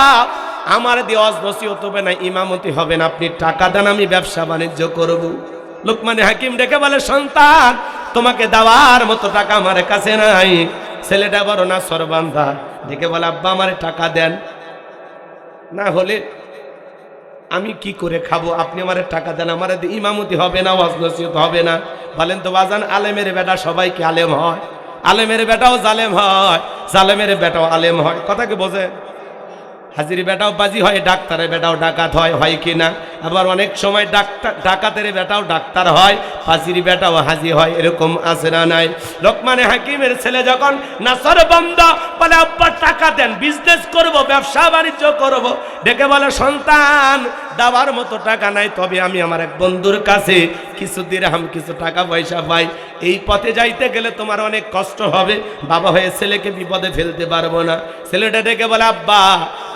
আমার দিয়ে ওয়াজ নসিহত হবে না, ইমামতি হবে না, আপনি টাকা দেন, আমি ব্যবসা বাণিজ্য করব। লোকমানে হাকিম ডেকে বলে, সন্তান তোমাকে দেওয়ার মতো টাকা আমার কাছে নাই। ছেলেটা বড় না সরবান্ধা, ডেকে বলে, আব্বা আমার টাকা দেন, না হলে আমি কি করে খাবো, আপনি আমার টাকা দেন, আমার ইমামতি হবে না, ওয়াজ নসিহত হবে না। বলেন তো বাজান, আলেমের বেটা সবাই কি আলেম হয়? আলেমের বেটাও জালেম হয়, জালেমের বেটাও আলেম হয়। কথা কি বোঝে? হাজির বেটাও বাজি হয়, ডাক্তারের বেটাও ডাকাত হয়, হয় কি না? আবার অনেক সময় ডাকাতের বেটাও ডাক্তার হয়, হাজির বেটাও হাজি হয়, এরকম আছে না নাই? লোকমানে হাকিমের ছেলে যখন নাসর বান্দা বলে, আব্বা টাকা দেন, বিজনেস করব, ব্যবসা বাণিজ্য করব। ডেকে বলে, সন্তান দেওয়ার মতো টাকা নাই, তবে আমি আমার এক বন্ধুর কাছে কিছু দিরহাম, কিছু টাকা পয়সা পাই। এই পথে যাইতে গেলে তোমার অনেক কষ্ট হবে, বাবা হয়ে ছেলেকে বিপদে ফেলতে পারবো না। ছেলেটা ডেকে বলে, আব্বা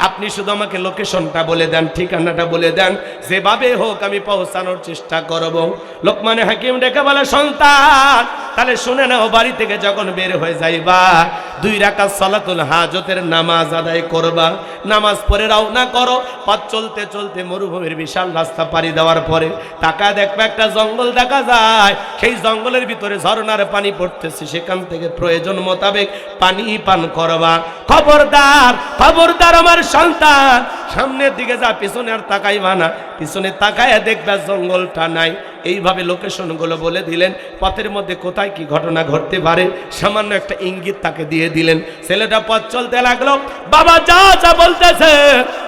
আপনি শুধু আমাকে লোকেশনটা বলে দেন, ঠিকানাটা বলে দেন, যেভাবে হোক আমি পৌঁছানোর চেষ্টা করব। লোকমানে হাকিম ডেকে বলে, সন্তান তাহলে শুনে নাও, বাড়ি থেকে যখন বের হয়ে যাইবা 2 রাকাত সালাতুল হাজতের নামাজ আদায় করবা। নামাজ পড়ে রওনা করো। পথ চলতে চলতে মরুভূমির বিশাল রাস্তা পাড়ি দেওয়ার পরে তাকায় দেখবে একটা জঙ্গল দেখা যায়। সেই জঙ্গলের ভিতরে ঝর্ণার পানি পড়তেছে, সেখান থেকে প্রয়োজন মোতাবেক পানি পান করবা। খবরদার খবরদার আমার সন্তান, সামনের দিকে যা, পিছনে আর তাকাইবা না। পিছনে তাকায় দেখবা জঙ্গলটা নাই। এইভাবে লোকেশনগুলো বলে দিলেন, পথের মধ্যে কোথায় কি ঘটনা ঘটতে পারে সামান্য একটা ইঙ্গিত তাকে দিয়ে দিলেন। ছেলেটা পথ চলতে লাগলো, বাবা যা যা বলতেছে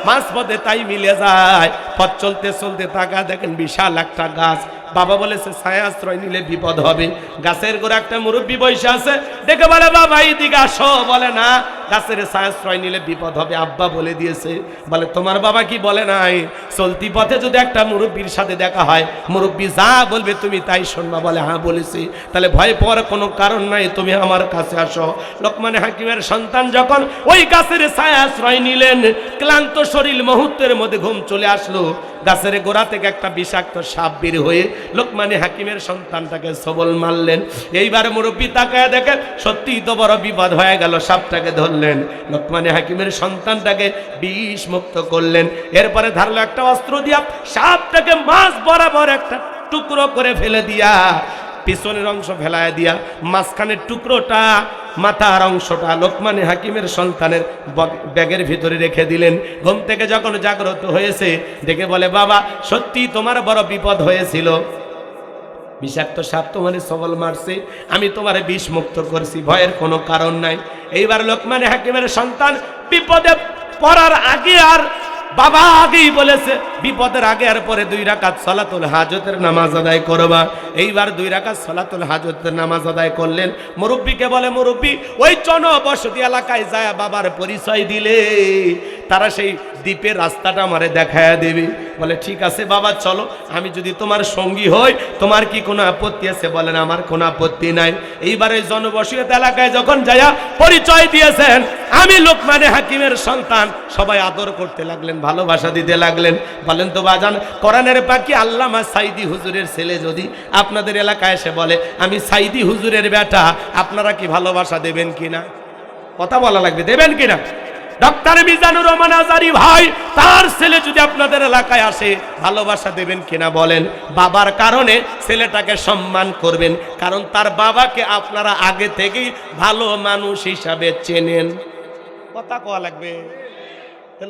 মাঝ পথে তাই মিলে যায়। পথ চলতে চলতে তাকা দেখেন বিশাল একটা গাছ। বাবা বলেছে ছায়া আশ্রয় নিলে বিপদ হবে। গাছের গোড়া একটা মুরব্বী বসে আছে, ডেকে বলে, বাবা এইদিকে আসো। বলে, না, গাছের ছায়া আশ্রয় নিলে বিপদ হবে, আব্বা বলে দিয়েছে। বলে, তোমার বাবা কি বলে নাই? চলতি পথে যদি একটা মুরব্বীর সাথে দেখা হয়, মুরব্বী যা বলবে তুমি তাই শুনবা। বলে, হ্যাঁ বলেছি। তাহলে ভয় পাওয়ার কোনো কারণ নাই, তুমি আমার কাছে আসো। লোকমানে হাকিমের সন্তান যখন ওই গাছের ছায়া আশ্রয় নিলেন, ক্লান্ত শরীর মুহূর্তের মধ্যে ঘুম চলে আসলো। গাছের গোড়া থেকে একটা বিষাক্ত সাপ বের হয়ে লোকমানে হাকিমের সন্তানটাকে সবল মারলেন। এইবার মুরব্বী তাকায় দেখে সত্যি তো বড় বিপদ হয়ে গেল। সাপটাকে ধরলেন, লোকমানে হাকিমের সন্তানটাকে বিষ মুক্ত করলেন। এরপরে ধারলো একটা অস্ত্র দিয়া সাপটাকে মাছ বরাবর একটা টুকরো করে ফেলে দিয়া, পিছনের অংশ ফেলায় দিয়া, মাঝখানের টুকরোটা, মাথার অংশটা লোকমানে হাকিমের সন্তানের ব্যাগের ভিতরে রেখে দিলেন। ঘুম থেকে যখন জাগ্রত হয়েছে, ডেকে বলে, বাবা সত্যি তোমার বড় বিপদ হয়েছিল, বিষাক্ত সাপ তোমার সবল মারছে, আমি তোমার বিষ মুক্ত করছি, ভয়ের কোনো কারণ নাই। এইবার লোকমানে হাকিমের সন্তান বিপদে পড়ার আগে, আর বাবা আগেই বলেছে বিপদের আগে আর পরে 2 রাকাত সালাতুল হাজতের নামাজ আদায় করবা। এইবার 2 রাকাত সালাতুল হাজতের নামাজ আদায় করলেন। মুরব্বীকে বলে, মুরব্বী ওই জনবসতি এলাকায় যায় বাবার পরিচয় দিলে তারা সেই দ্বীপের রাস্তাটা আমারে দেখায়া দেবে। বলে ঠিক আছে বাবা চলো, আমি যদি তোমার সঙ্গী হই তোমার কি কোনো আপত্তি আছে? বলেন আমার কোনো আপত্তি নাই। এইবারে জনবসতি এলাকায় যখন যায়া পরিচয় দিয়েছেন আমি লোকমানে হাকিমের সন্তান, সবাই আদর করতে লাগলেন, ভালোবাসা দিতে লাগলেন। বলেন তো বাজান, কোরআনের পাখি আল্লামা সাইদি হুজুরের ছেলে যদি আপনাদের এলাকায় এসে বলে আমি সাইদি হুজুরের বেটা, আপনারা কি ভালোবাসা দেবেন কিনা? কথা বলা লাগবে, দেবেন কিনা? ডক্টর মিজানুর রহমান আজারি ভাই তার ছেলে যদি আপনাদের এলাকায় আসে ভালোবাসা দেবেন কিনা? বলেন। বাবার কারণে ছেলেটাকে সম্মান করবেন, কারণ তার বাবাকে আপনারা আগে থেকেই ভালো মানুষ হিসাবে চেনেন। কথা কওয়া লাগবে।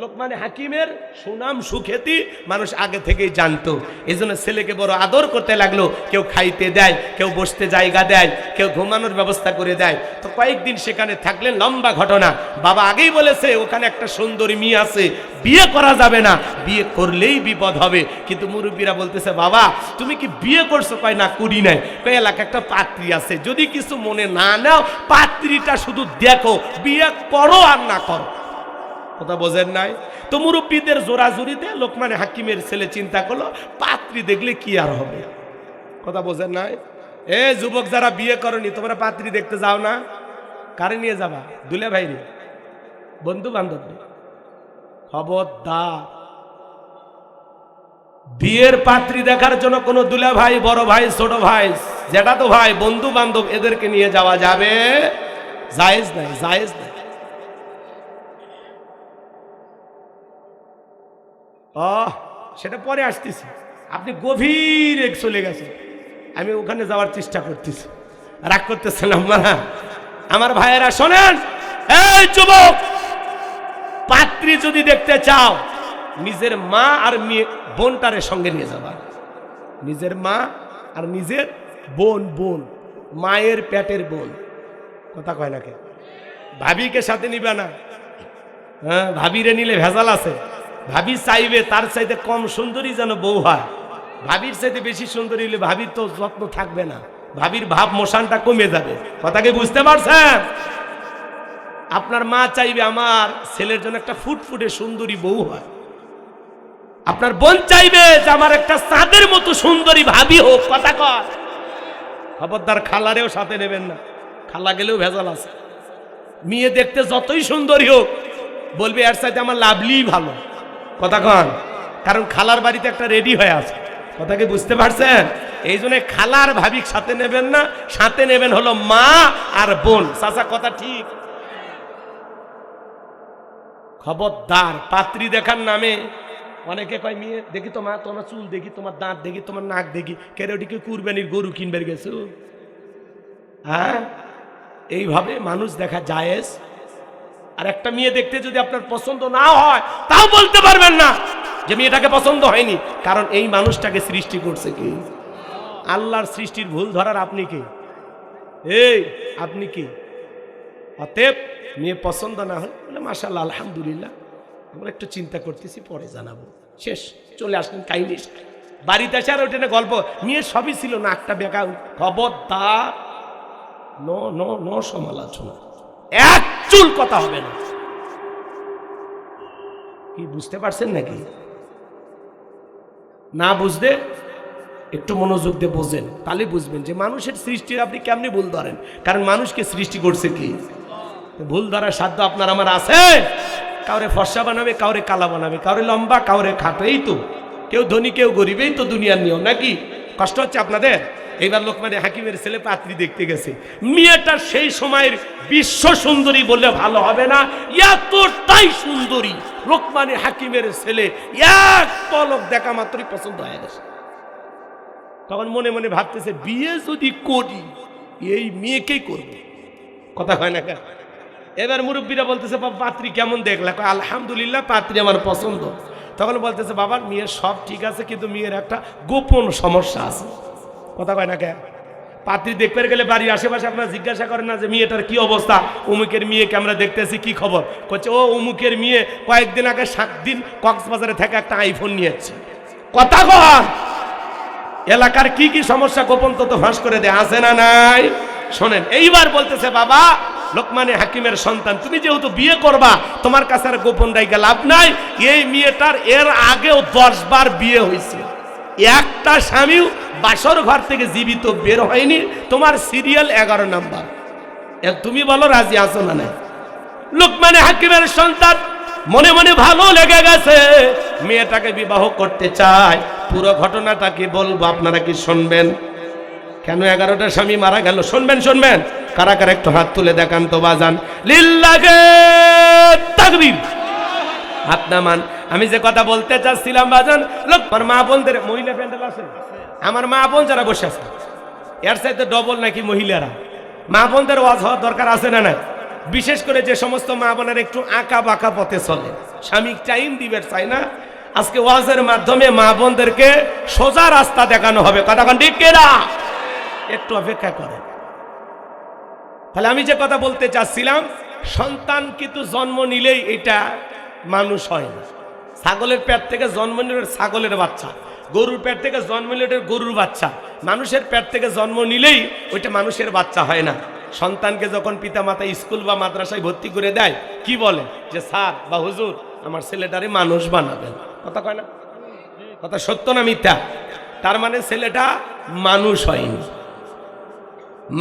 লোকমানে হাকিমের সুনাম সুখ্যাতি মানুষ আগে থেকেই জানতো, এই জন্য ছেলেকে বড় আদর করতে লাগলো। কেউ খাইতে দেয়, কেউ বসতে জায়গা দেয়, কেউ ঘুমানোর ব্যবস্থা করে দেয়। তো কয়েকদিন সেখানে থাকলেন, লম্বা ঘটনা। বাবা আগেই বলেছে ওখানে একটা সুন্দরী মেয়ে আছে, বিয়ে করা যাবে না, বিয়ে করলেই বিপদ হবে। কিন্তু মুরব্বীরা বলতেছে বাবা তুমি কি বিয়ে করছো? কয় না করি নাই। কয় এলাকা একটা পাত্রী আছে, যদি কিছু মনে না নাও পাত্রীটা শুধু দেখো, বিয়ে করো আর না করো। কথা বোঝেন নাই? তো মুরব্বীদের জোরাজুরিতে লোকমানে হাকিমের ছেলে চিন্তা করলো পাত্রী দেখলে কি আর হবে। কথা বোঝেন নাই? এ যুবক যারা বিয়ে করনি তোমরা পাত্রী দেখতে যাও না? কারে নিয়ে যাবা? দুলে ভাই রে, বন্ধু বান্ধব? খবরদার, বিয়ের পাত্রী দেখার জন্য কোনো দুলা ভাই, বড় ভাই, ছোট ভাই, যেটা তো ভাই, বন্ধু বান্ধব এদেরকে নিয়ে যাওয়া যাবে? জায়েজ নাই, জায়েজ নাই। সেটা পরে আসতেছি, আপনি গভীর চলে গেছেন, আমি ওখানে যাওয়ার চেষ্টা করতেছি। রাগ করতেছেন আপনারা? আমার ভাইয়েরা শোনেন, এই যুবক, পাত্রী যদি দেখতে চাও নিজের মা আর বোনটারে সঙ্গে নিয়ে যাবা। নিজের মা আর নিজের বোন, বোন মায়ের পেটের বোন। কথা কয় না কে? ভাবিকে সাথে নিবে না। হ্যাঁ, ভাবিরে নিলে ভেজাল আছে। ভাবি চাইবে তার চাইতে কম সুন্দরী যেন বউ হয়। ভাবির চাইতে বেশি সুন্দরী হলে ভাবির তো যত্ন থাকবে না, ভাবির ভাব মোশানটা কমে যাবে। কথা কি বুঝতে পারছেন? আপনার মা চাইবে আমার ছেলের জন্য একটা ফুটফুটে সুন্দরী বউ হয়। আপনার বোন চাইবে যে আমার একটা চাঁদের মতো সুন্দরী ভাবি হোক। কথা কর। খবরদার খালারেও সাথে নেবেন না, খালা গেলেও ভেজাল আছে। মেয়ে দেখতে যতই সুন্দরী হোক বলবে এর সাথে আমার লাভলি ভালো। কথা কন, কারণ খালার বাড়িতে একটা রেডি হয়ে আছে। কথা কি বুঝতে পারছেন? এই জন্য খালার ভাবিক সাথে নেবেন না, সাথে নেবেন হলো মা আর বোন। চাচা কথা ঠিক? খবরদার, পাত্রী দেখার নামে অনেকে কয় মেয়ে দেখি তো মা, তোমার চুল দেখি, তোমার দাঁত দেখি, তোমার নাক দেখি, কেরে ওটিকে কুরবানির গরু কিনবে গেছো? হ্যাঁ, এইভাবে মানুষ দেখা জায়েজ। আর একটা মেয়ে দেখতে যদি আপনার পছন্দ না হয় তাও বলতে পারবেন না যে মেয়েটাকে পছন্দ হয়নি, কারণ এই মানুষটাকে সৃষ্টি করছে কি? আল্লাহর সৃষ্টির ভুল ধরার আপনি কি? এই আপনি কি? অতএব মেয়ে পছন্দ না হয় বলে মাশাআল্লাহ আলহামদুলিল্লাহ, আমরা একটু চিন্তা করতেছি, পরে জানাবো। শেষ, চলে আসলেন কাহিনী। বাড়িতে আসে আর ওইটা গল্প, মেয়ে সবই ছিল না, একটা বেকা। খবরদার, নো নো নো সমালোচনা, এক চুল কথা হবে না। কি বুঝতে পারছেন নাকি? না বুঝতে একটু মনোযোগ দিয়ে বোঝেন, তাহলে বুঝবেন যে মানুষের সৃষ্টির আপনি কেমনি ভুল ধরেন। কারণ মানুষকে সৃষ্টি করছে কি? ভুল ধরার সাধ্য আপনার আমার আছে? কাউরে ফর্সা বানাবে, কাউরে কালা বানাবে, কাউরে লম্বা, কাউরে খাটো। এই তো, কেউ ধনী কেউ গরিব, এই তো দুনিয়ার নিয়ম নাকি? কষ্ট হচ্ছে আপনাদের? এইবার লোকমানে হাকিমের ছেলে পাত্রী দেখতে গেছে। মেয়েটা সেই সময়ের বিশ্ব সুন্দরী বললে ভালো হবে না, এতটাই সুন্দরী। লোকমানে হাকিমের ছেলে এক পলক দেখা মাত্রই পছন্দ হয়ে গেছে। তখন মনে মনে ভাবতেছে বিয়ে যদি করি এই মেয়েকেই করবে। কথা হয় না? এবার মুরব্বীরা বলতেছে বাবা পাত্রী কেমন দেখলা? আলহামদুলিল্লাহ, পাত্রী আমার পছন্দ। তখন বলতেছে বাবার মেয়ের সব ঠিক আছে, কিন্তু মেয়ের একটা গোপন সমস্যা আছে। কথা কয় না কে? পাত্রী দেখতে গেলে বাড়ির আশেপাশে আপনারা জিজ্ঞাসা করেন না যে মেয়েটার কি অবস্থা? অমুকের মেয়েকে আমরা দেখতেছি, কি খবর? বলছে ও অমুকের মেয়ে কয়েকদিন আগে 7 দিন কক্সবাজারে থেকে একটা আইফোন নিয়েছে। কথা কর। এলাকার কি কি সমস্যা গোপন তথ্য ফাঁস করে দেয়, আছে না নাই? শোনেন, এইবার বলতেছে বাবা লোকমানে হাকিমের সন্তান, তুমি যেহেতু বিয়ে করবা তোমার কাছে আর গোপন রাইখা লাভ নাই। এই মেয়েটার এর আগেও 10 বার বিয়ে হয়েছে, একটা স্বামীও বাসর ঘর থেকে জীবিত বের হয়নি। তোমার সিরিয়াল 11 নাম্বার। তুমি বলো রাজি আছো না নাই? লোকমানে হাকিমের সন্তান মনে মনে ভালো লেগে গেছে, মেয়েটাকে বিবাহ করতে চায়। পুরো ঘটনাটা কি বলবো, আপনারা কি শুনবেন? কেন 11টা স্বামী মারা গেল শুনবেন? শুনবেন? কারা কারা একটু হাত তুলে দেখান তো বাজান। লিল্লাহে তাকবীর। হাত নামান। আমি যে কথা বলতে চাচ্ছিলাম বাজান, লোকমান মা বোনদের মহিলা প্যান্ডেল আছে, আমার মা বোন যারা বসে আছে এর চাইতে ডবল নাকি মহিলারা। মা বোনদের ওয়াজ হওয়ার দরকার আছে না নাই? বিশেষ করে যে সমস্ত মা বোনের একটু আঁকা বাঁকা পথে চলে, স্বামী টাইম দিবে চাই না, আজকে ওয়াজের মাধ্যমে মা বোনদেরকে সোজা রাস্তা দেখানো হবে। কথা কোন ঠিক কিনা? একটু অপেক্ষা করেন। তাহলে আমি যে কথা বলতে চাচ্ছিলাম, সন্তান কিন্তু জন্ম নিলেই এটা মানুষ হয় না। ছাগলের পেট থেকে জন্ম নিলে ছাগলের বাচ্চা, গরুর পেট থেকে জন্ম নিলে গরুর বাচ্চা, মানুষের পেট থেকে জন্ম নিলেই ওইটা মানুষের বাচ্চা হয় না। সন্তানকে যখন পিতা মাতা স্কুল বা মাদ্রাসায় ভর্তি করে দেয়, কি বলে যে স্যার বা হুজুর আমার ছেলেটারে মানুষ বানাবেন। কথা কয় না? কথা সত্য না মিথ্যা? তার মানে ছেলেটা মানুষ হয়নি।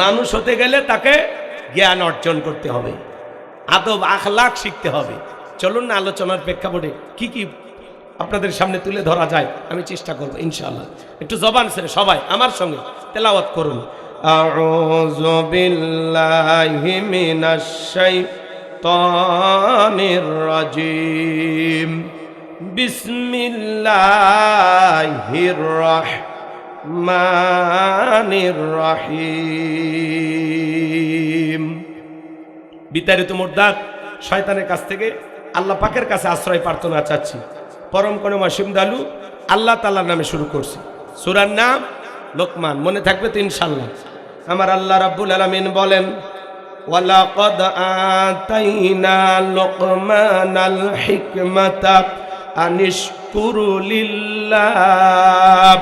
মানুষ হতে গেলে তাকে জ্ঞান অর্জন করতে হবে, আদব আখলাক শিখতে হবে। চলুন না আলোচনার প্রেক্ষাপটে কি কি আপনাদের সামনে তুলে ধরা যায় আমি চেষ্টা করব ইনশাআল্লাহ। একটু জবান ছেড়ে সবাই আমার সঙ্গে তেলাওয়াত করুন। আউযু বিল্লাহি মিনাশ শাইতানির রাজিম। বিসমিল্লাহির রাহমানির রহিম। বিতাড়িত মুর্দাত শয়তানের কাছ থেকে আল্লাহ পাকের কাছে আশ্রয় প্রার্থনা চাচ্ছি। পরম করুণা সিমদালু আল্লাহ তাআলার নামে শুরু করছি। সূরার নাম লোকমান, মনে থাকবে তো ইনশাআল্লাহ। আমার আল্লাহ রাব্বুল আলামিন বলেন, ওয়ালাকাদ আতাইনা লুকমানাল হিকমাতা আনিশকুরু লিল্লাহ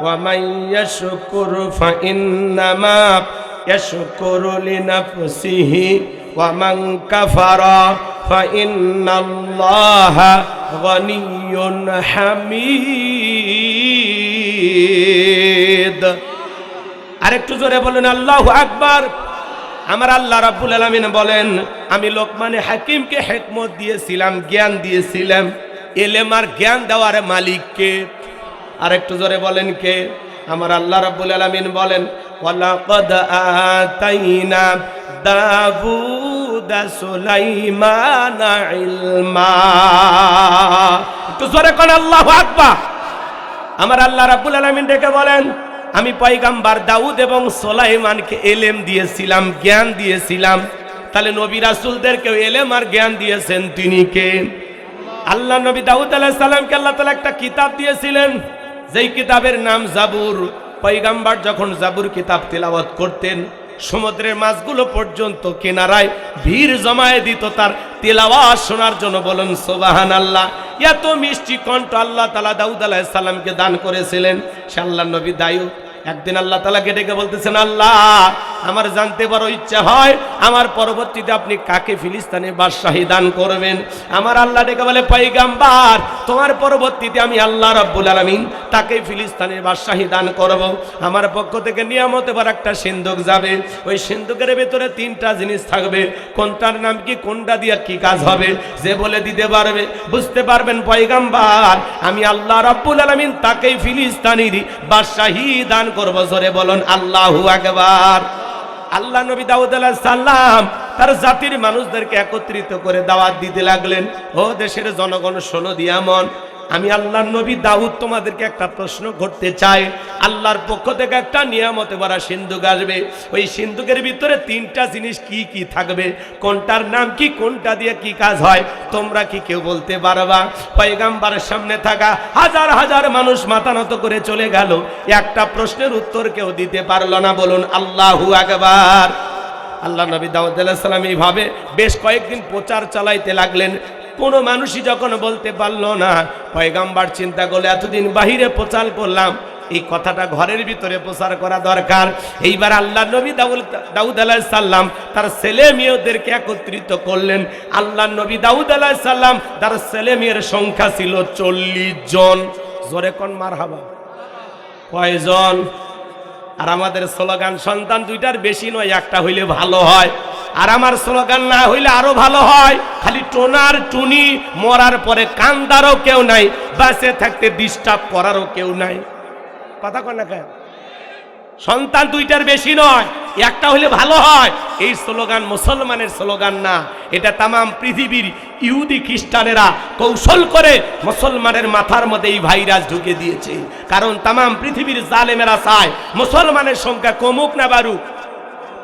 ওয়া মান ইয়াশকুর ফাইন্নামা ইয়াশকুরু লিনাফসিহি ওয়া মান কাফারা ফাইন্নাল্লাহা গনিয়্যুন হামিদ। আরেকটু জোরে বলেন আল্লাহু আকবার। আমার আল্লাহ রাব্বুল আলামিন বলেন, আমি লোকমানে হাকিমকে হিকমত দিয়েছিলাম, জ্ঞান দিয়েছিলাম। ইলম আর জ্ঞান দেওয়ার মালিক কে? আরেকটু জোরে বলেন কে? আমার আল্লাহ রাব্বুল আলামিন বলেন, ওয়ালাকাদ আতাইনা দাউদা সুলাইমানা ইলমা। একটু জোরে কোন আল্লাহু আকবার। আমার আল্লাহ রাব্বুল আলামিন ডেকে বলেন, আমি পয়গম্বর দাউদ এবং সুলাইমানকে ইলম দিয়েছিলাম, জ্ঞান দিয়েছিলাম। তাহলে নবী রাসূলদেরকেও ইলম আর জ্ঞান দিয়েছেন তিনি কে? আল্লাহ। নবী দাউদ আলাইহিস সালামকে আল্লাহ তাআলা একটা কিতাব দিয়েছিলেন, যেই কিতাবের নাম জাবুর। পয়গম্বর যখন জাবুর কিতাব তেলাওয়াত করতেন, সমুদ্রের মাছগুলো পর্যন্ত কিনারায় ভিড় জমায়ে দিত তার তেলাওয়াত শোনার জন্য। বলুন সুবহানাল্লাহ। এত মিষ্টি কণ্ঠ আল্লাহ তাআলা দাউদ আলাইহিস সালামকে দান করেছিলেন। সে আল্লাহর নবী দাউদ একদিন আল্লাহ তাআলাকে ডেকে বলতেছেন, আল্লাহ আমার জানতে বড় ইচ্ছা হয়, আমার পরবর্তীতে আপনি কাকে ফিলিস্তিনে বাদশাহী দান করবেন? আমার আল্লাহ ডেকে বলে, পয়গম্বর তোমার পরবর্তীতে আমি আল্লাহ রাব্বুল আলামিন তাকে ফিলিস্তিনের বাদশাহী দান করব। আমার পক্ষ থেকে নিয়ামতে ভরা একটা সিন্ধুক যাবে, ওই সিন্ধুকের ভিতরে 3টা জিনিস থাকবে। কোনটার নাম কি, কোনটা দিয়ে কি কাজ হবে, যে বলে দিতে পারবে বুঝতে পারবেন পয়গম্বর আমি আল্লাহ রাব্বুল আলামিন তাকেই ফিলিস্তিনের বাদশাহী দান করব। জোরে বলুন আল্লাহু আকবার। আল্লাহ নবী দাউদ আলাইহিস সালাম তার জাতির মানুষদেরকে একত্রিত করে দাওয়াত দিতে লাগলেন, ও দেশের জনগণ শোনো দিয়া মন, আমি আল্লাহর নবী দাউদ তোমাদেরকে একটা প্রশ্ন করতে চাই। আল্লাহর পক্ষ থেকে একটা নিয়ামতে ভরা সিন্ধুক আসবে, ওই সিন্ধুকের ভিতরে 3টা জিনিস কি কি থাকবে, কোনটার নাম কি, কোনটা দিয়ে কি কাজ হয়, তোমরা কি কেউ বলতে পারবা? পয়গম্বরের সামনে থাকা হাজার হাজার মানুষ মাথা নত করে চলে গেল, একটা প্রশ্নের উত্তর কেউ দিতে পারলো না। বলুন আল্লাহু আকবার। আল্লাহ নবী দাউদ আলাইহিস সালাম এইভাবে বেশ কয়েকদিন প্রচার চালাইতে লাগলেন। কোনো মানুষই যখন বলতে পারলো না, পয়গম্বর চিন্তা করলে এতদিন বাহিরে প্রচার করলাম, এই কথাটা ঘরের ভিতরে প্রচার করা দরকার। এইবার আল্লাহ নবী দাউদ আলাইহিস সালাম তার ছেলে মেয়েদেরকে একত্রিত করলেন। আল্লাহ নবী দাউদ আলাইহিস সালাম তার ছেলে মেয়ের সংখ্যা ছিল 40 জন। জোরে কোন মারহাবা। কয়জন? আর আমাদের স্লোগান সন্তান দুইটার বেশি নয়, একটা হইলে ভালো হয়। আর আমার স্লোগান না হইলে আরো ভালো হয়। খালি টোনার টুনি, মরার পরে কান্দারও কেউ নাই, বাসে থাকতে ডিস্টার্ব করারও কেউ নাই। কথা কয় না কেন? সন্তান দুইটার বেশি নয়, একটা হইলে ভালো হয়। এই স্লোগান মুসলমানের স্লোগান না, এটা তামাম পৃথিবীর ইহুদি খ্রিস্টানেরা কৌশল করে মুসলমানের মাথার মধ্যে এই ভাইরাস ঢুকে দিয়েছে। কারণ তামাম পৃথিবীর জালেমেরা চায় মুসলমানের সংখ্যা কমুক না বাড়ুক।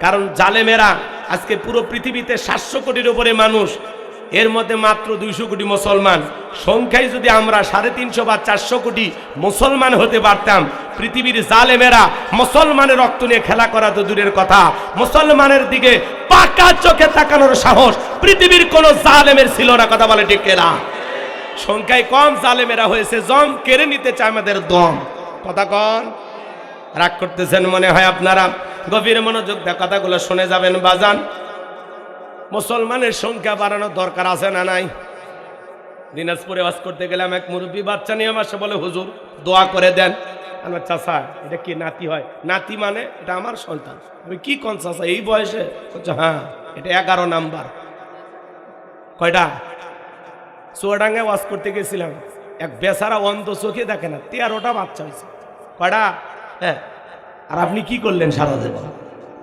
কারণ জালেমেরা আজকে পুরো পৃথিবীতে 700 কোটির উপরে মানুষ, এর মধ্যে মাত্র 200 কোটি মুসলমান। সংখ্যায় যদি আমরা 350 বা 400 কোটি মুসলমান হতে পারতাম, পৃথিবীর জালেমেরা মুসলমানের রক্ত নিয়ে খেলা করা তো দূরের কথা, মুসলমানের দিকে পাকা চোখে তাকানোর সাহস পৃথিবীর কোন জালেমের ছিল না। কথা বলে ঠিক না? সংখ্যায় কম জালেমেরা হয়েছে, জম কেড়ে নিতে চায় আমাদের দম। কথা কন? রাগ করতেছেন মনে হয় আপনারা? গভীর মনোযোগ দিয়ে কথাগুলো শুনে যাবেন বাজান। মুসলমানের সংখ্যা বাড়ানোর দরকার আছে না নাই? দিনাজপুরে ওয়াজ করতে গেলাম, এক মুরব্বী বাচ্চা নিয়ে আমার বলে, হুজুর দোয়া করে দেন। আমার চাচা এটা কি নাতি হয়? নাতি মানে এটা আমার সন্তান। আমি কি কোন চাচা এই বয়সে? হ্যাঁ, এটা 11 নাম্বার। কয়টা? চুয়াডাঙ্গায় ওয়াজ করতে গেছিলাম, এক বেচারা অন্ধ, চোখে দেখে না, 13টা বাচ্চা হয়েছে। কয়টা? হ্যাঁ। আর আপনি কি করলেন সারা জীবন?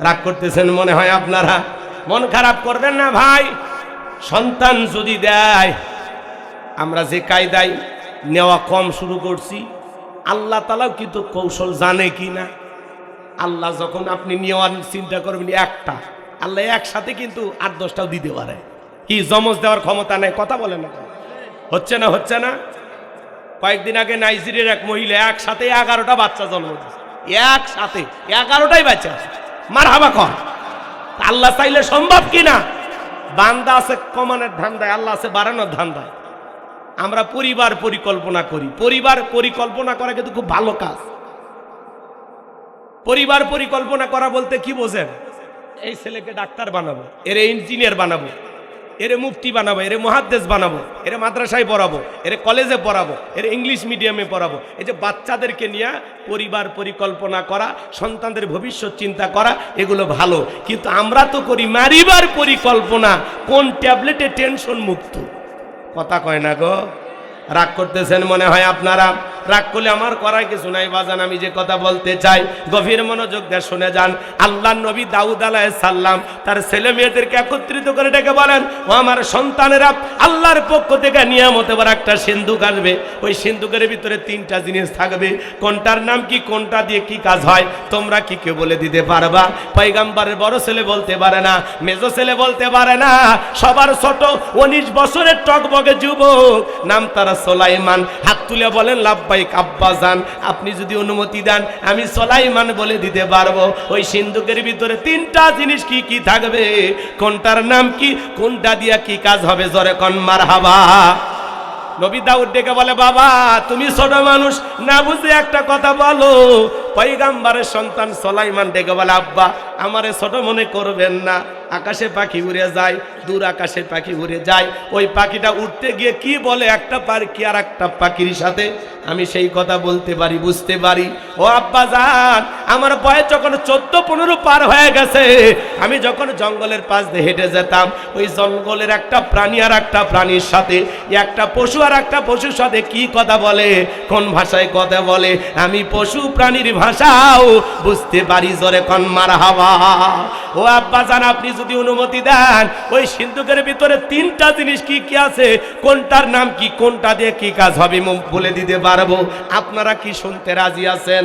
রাগ করতেছেন মনে হয় আপনারা? মন খারাপ করবেন না ভাই। সন্তান যদি দেয়, আমরা যে কায়দায় নেওয়া কম শুরু করছি, আল্লাহ তাআলাও কিন্তু কৌশল জানে কি না। আল্লাহ যখন আপনি নেওয়ার চিন্তা করবেন একটা, আল্লাহ একসাথে কিন্তু 8-10টাও দিতে পারে। কি জমজ দেওয়ার ক্ষমতা নেই? কথা বলেন না? হচ্ছে না? হচ্ছে না? কয়েকদিন আগে নাইজেরিয়ার এক মহিলা একসাথে 11টা বাচ্চা জন্ম দিয়েছে। একসাথে 11টাই বাচ্চা। মারহাবা কর। আল্লাহ চাইলে সম্ভব কিনা? বান্দা আছে কমানোর ধান্দায়, আল্লাহ আছে বাড়ানোর ধান্দায়। আমরা পরিবার পরিকল্পনা করি। পরিবার পরিকল্পনা করা কিন্তু খুব ভালো কাজ। পরিবার পরিকল্পনা করা বলতে কি বোঝেন? এই ছেলেকে ডাক্তার বানাবো, এর ইঞ্জিনিয়ার বানাবো, এরে মুফতি বানাবো, এরে মুহাদ্দিস বানাবো, এরে মাদ্রাসায় পড়াবো, এরে কলেজে পড়াবো, এর ইংলিশ মিডিয়ামে পড়াবো। এই যে বাচ্চাদেরকে নিয়ে পরিবার পরিকল্পনা করা, সন্তানদের ভবিষ্যৎ চিন্তা করা, এগুলো ভালো। কিন্তু আমরা তো করি মারিবার পরিকল্পনা। কোন ট্যাবলেটে টেনশন মুক্ত? কথা কয় না গো? রাগ করতেছেন মনে হয় আপনারা? রাগ করলে আমার করার কিছু নাই বাজান। আমি যে কথা বলতে চাই গভীর মনোযোগ দিয়ে শুনে যান। আল্লাহর নবী দাউদ আলাইহিস সালাম তার ছেলে মেয়েদেরকে একত্রিত করে ডেকে বলেন, ও আমার সন্তানেরা, আল্লাহর পক্ষ থেকে নিয়ামতে বড় একটা সিন্ধুক আসবে। ওই সিন্ধুকের ভিতরে 3টা জিনিস থাকবে। কোনটার নাম কি, কোনটা দিয়ে কি কাজ হয়, তোমরা কি কেউ বলে দিতে পারবা? পয়গম্বরের বড় ছেলে বলতে পারে না, মেজো ছেলে বলতে পারে না, সবার ছোট 19 বছরের টকবগে যুবক, নাম তার সুলাইমান। হাত তুলে বলেন, লাব্বাইক আব্বাজান, আপনি যদি অনুমতি দেন আমি সুলাইমান বলে দিতে পারবো। ওই সিন্ধুকের ভিতরে 3টা জিনিস কি কি থাকবে, কোনটার নাম কি, কোনটা দিয়া কি কাজ হবে? জোরে কোন মারহাবা। নবী দাউদ ডেকে বলে, বাবা তুমি ছোট মানুষ, না বুঝে একটা কথা বলো। পয়গম্বরের সন্তান সুলাইমান ডেকে বলে, আব্বা আমারে ছোট মনে করবেন না। আকাশে পাখি উড়ে যায়, দূর আকাশে পাখি উড়ে যায়, ওই পাখিটা উঠতে গিয়ে কি বলে একটা পাখি আর একটা পাখির সাথে, আমি সেই কথা বলতে পারি, বুঝতে পারি। ও আব্বা জান, আমার বয়স যখন 14-15 পার হয়ে গেছে, আমি যখন জঙ্গলের পাশ দিয়ে হেঁটে যেতাম, ওই জঙ্গলের একটা প্রাণী আর একটা প্রাণীর সাথে, একটা পশু আর একটা পশুর সাথে কি কথা বলে, কোন ভাষায় কথা বলে, আমি পশু প্রাণীর ভাষাও বুঝতে পারি। জোরে কোন মারহাবা। ও আব্বা জান, আপনি যদি অনুমতি দেন, ওই সিন্ধুকের ভিতরে 3টা জিনিস কি কি আছে, কোনটার নাম কি, কোনটা দিয়ে কি কাজ হবে বলে দিতে পারবো। আপনারা কি শুনতে রাজি আছেন?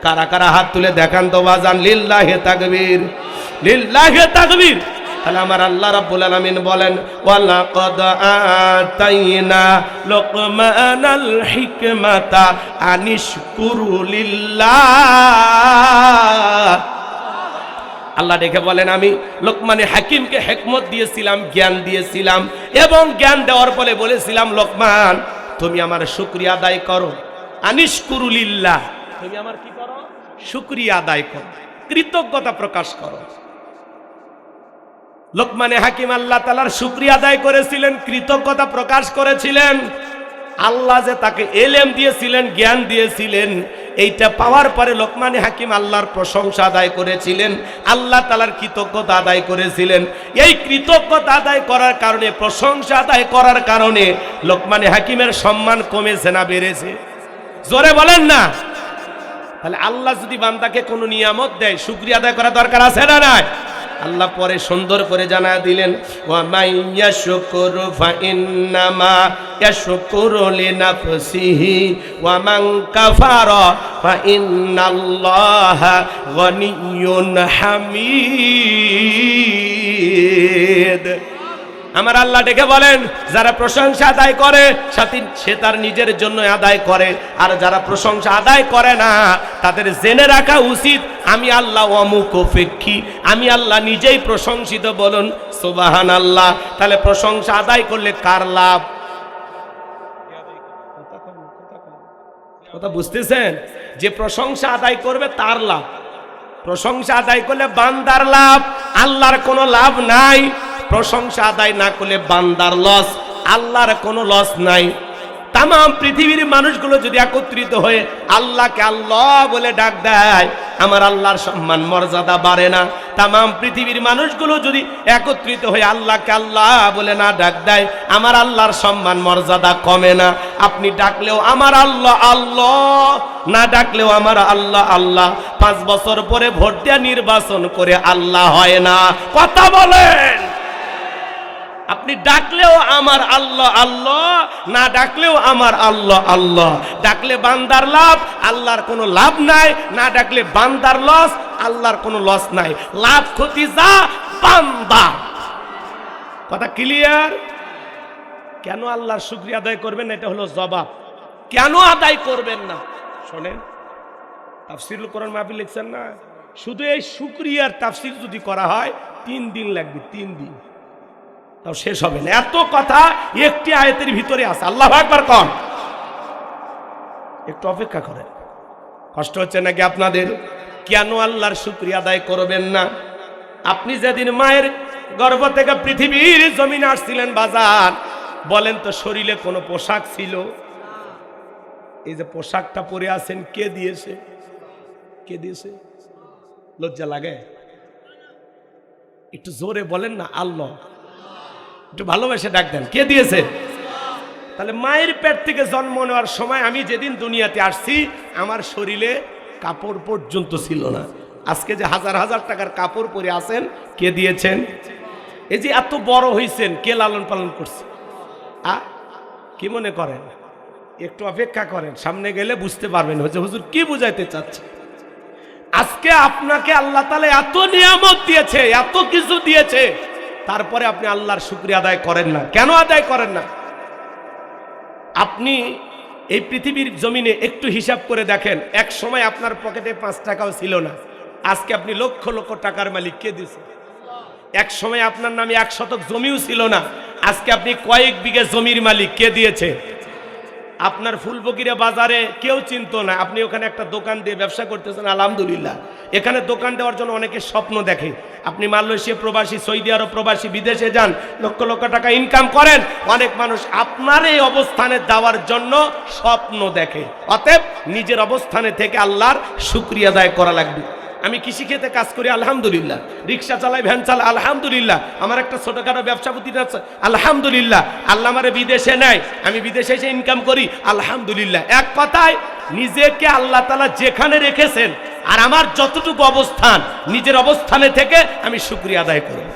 কারা কারা হাত তুলে দেখান তো বাজান। লিল্লাহি তাকবীর, লিল্লাহি তাকবীর। তাহলে আমার আল্লাহ রাব্বুল আলামিন বলেন, ওয়ালাকাদ আতাইনা লুকমানাল হিকমাতা আনিশকুরু লিল্লাহ। আল্লাহ ডেকে বলেন, আমি লোকমানে হাকিমকে হিকমত দিয়েছিলাম, জ্ঞান দিয়েছিলাম, এবং জ্ঞান দেওয়ার পরে বলেছিলাম, লোকমান তুমি আমার শুকরিয়া আদায় করো। আনিশকুরু লিল্লাহ, তুমি আমার কি করো? শুকরিয়া আদায় করো, কৃতজ্ঞতা প্রকাশ করো। লোকমানে হাকিম আল্লাহ তাআলার শুকরিয়া আদায় করেছিলেন, কৃতজ্ঞতা প্রকাশ করেছিলেন। আল্লাহ যে তাকে এলেম দিয়েছিলেন, জ্ঞান দিয়েছিলেন, এইটা পাওয়ার পরে লোকমানে হাকিম আল্লাহর প্রশংসা আদায় করেছিলেন, আল্লাহ তাআলার কৃতজ্ঞতা আদায় করেছিলেন। এই কৃতজ্ঞতা আদায় করার কারণে, প্রশংসা আদায় করার কারণে লোকমানে হাকিমের সম্মান কমেছে না বেড়েছে? জোরে বলেন না। তাহলে আল্লাহ যদি বান্দাকে কোনো নিয়ামত দেয়, শুকরিয়া আদায় করা দরকার আছে না নাই? আল্লাহ পরে সুন্দর করে জানায় দিলেন, ওয়া মাইয়াশকুরু ফাইন্নামা ইয়াশকুরু লিনাফসিহি ওয়া মান কাফারা ফাইন্নাল্লাহা গনিয়্যুন হামিদ। আমার আল্লাহ ডেকে বলেন, যারা প্রশংসা আদায় করে সে তার নিজের জন্য আদায় করে, আর যারা প্রশংসা আদায় করে না তাদের জেনে রাখা উচিত আমি আল্লাহ অমুখাপেক্ষী, আমি আল্লাহ নিজেই প্রশংসিত। বলুন সুবহানাল্লাহ। তাহলে প্রশংসা আদায় করলে কার লাভ? কথা বুঝতেছেন? যে প্রশংসা আদায় করবে তার লাভ। প্রশংসা আদায় করলে বান্দার লাভ, আল্লাহর কোনো লাভ নাই। প্রশংসা আদায় না করলে বান্দার লস, আল্লাহর কোনো লস নাই। তাম পৃথিবীর মানুষগুলো যদি একত্রিত হয়ে আল্লাহকে আল্লাহ বলে ডাক দেয়, আমার আল্লাহর সম্মান মর্যাদা বাড়ে না। তাম পৃথিবীর মানুষগুলো যদি একত্রিত হয়ে আল্লাহকে আল্লাহ বলে না ডাক দেয়, আমার আল্লাহর সম্মান মর্যাদা কমে না। আপনি ডাকলেও আমার আল্লাহ আল্লাহ, না ডাকলেও আমার আল্লাহ আল্লাহ। 5 বছর পরে ভোট দিয়ে নির্বাচন করে আল্লাহ হয় না। কথা বলেন। আপনি ডাকলেও আমার আল্লাহ আল্লাহ, না ডাকলেও আমার আল্লাহ আল্লাহ। ডাকলে বান্দার লাভ, আল্লাহর কোনো লাভ নাই। না ডাকলে বান্দার লস, আল্লাহর কোনো লস নাই। লাভ ক্ষতি যা বান্দা। কথা ক্লিয়ার? কেন আল্লাহর শুকরিয়া আদায় করবেন না, এটা হলো জবাব। কেন আদায় করবেন না শোনেন, তাফসীরুল কোরআন মাহফিল লিখছেন না, শুধু এই শুকরিয়ার তাফসীর যদি করা হয় 3 দিন লাগবে, 3 দিন, তাও শেষ হবে না। এত কথা একটি আয়াতের ভিতরে আছে। আল্লাহু আকবার কোন। একটু অপেক্ষা করেন। কষ্ট হচ্ছে নাকি আপনাদের? কেন আল্লাহর শুকরিয়া আদায় করবেন না? আপনি যেদিন মায়ের গর্ভ থেকে পৃথিবীর জমিনে আসছিলেন বাজার, বলেন তো শরীরে কোনো পোশাক ছিল? এই যে পোশাকটা পরে আছেন কে দিয়েছে? কে দিয়েছে? লজ্জা লাগে? একটু জোরে বলেন না। আল্লাহ। একটু ভালোবেসে ডাক দেন, কে দিয়েছে? তাহলে মায়ের পেট থেকে জন্ম নেওয়ার সময় আমি যেদিন দুনিয়াতে আসছি, আমার শরীরে কাপড় পর্যন্ত ছিল না। আজকে যে হাজার হাজার টাকার কাপড় পরে আছেন, কে দিয়েছেন? এই যে এত বড় হয়েছেন, কে লালন পালন করছে? কি মনে করেন? একটু অপেক্ষা করেন, সামনে গেলে বুঝতে পারবেন হুজুর কি বুঝাইতে চাচ্ছে। আজকে আপনাকে আল্লাহ তাআলা এত নিয়ামত দিয়েছে, এত কিছু দিয়েছে, তারপরে আপনি আল্লাহর শুকরিয়া আদায় করেন না। কেন আদায় করেন না? আপনি এই পৃথিবীর জমিনে একটু হিসাব করে দেখেন, এক সময় আপনার পকেটে 5 টাকাও ছিল না, আজকে আপনি লক্ষ লক্ষ টাকার মালিক। কে দিয়েছে? এক সময় আপনার নামে 1 শতক জমিও ছিল না, আজকে আপনি কয়েক বিঘা জমির মালিক। কে দিয়েছে? আপনার ফুলবকিরা বাজারে কেউ চিনতো না, আপনি ওখানে একটা দোকান দিয়ে ব্যবসা করতেছেন, আলহামদুলিল্লাহ। এখানে দোকান দেওয়ার জন্য অনেকে স্বপ্ন দেখে। আপনি মালয়েশিয়া প্রবাসী, সৌদি আরব প্রবাসী, বিদেশে যান, লক্ষ লক্ষ টাকা ইনকাম করেন। অনেক মানুষ আপনার এই অবস্থানে যাওয়ার জন্য স্বপ্ন দেখে। অতএব নিজের অবস্থানে থেকে আল্লাহর শুকরিয়া আদায় করা লাগবে। আমি কৃষিক্ষেত্রে কাজ করি, আলহামদুলিল্লাহ। রিক্সা চালাই, ভ্যান চালাই, আলহামদুলিল্লাহ। আমার একটা ছোটখাটো ব্যবসা প্রতিষ্ঠান আছে, আলহামদুলিল্লাহ। আল্লাহ আমারে বিদেশে নেয়, আমি বিদেশে এসে ইনকাম করি, আলহামদুলিল্লাহ। এক কথায় নিজেকে আল্লাহ তাআলা যেখানে রেখেছেন, আর আমার যতটুকু অবস্থান, নিজের অবস্থানে থেকে আমি শুকরিয়া আদায় করব।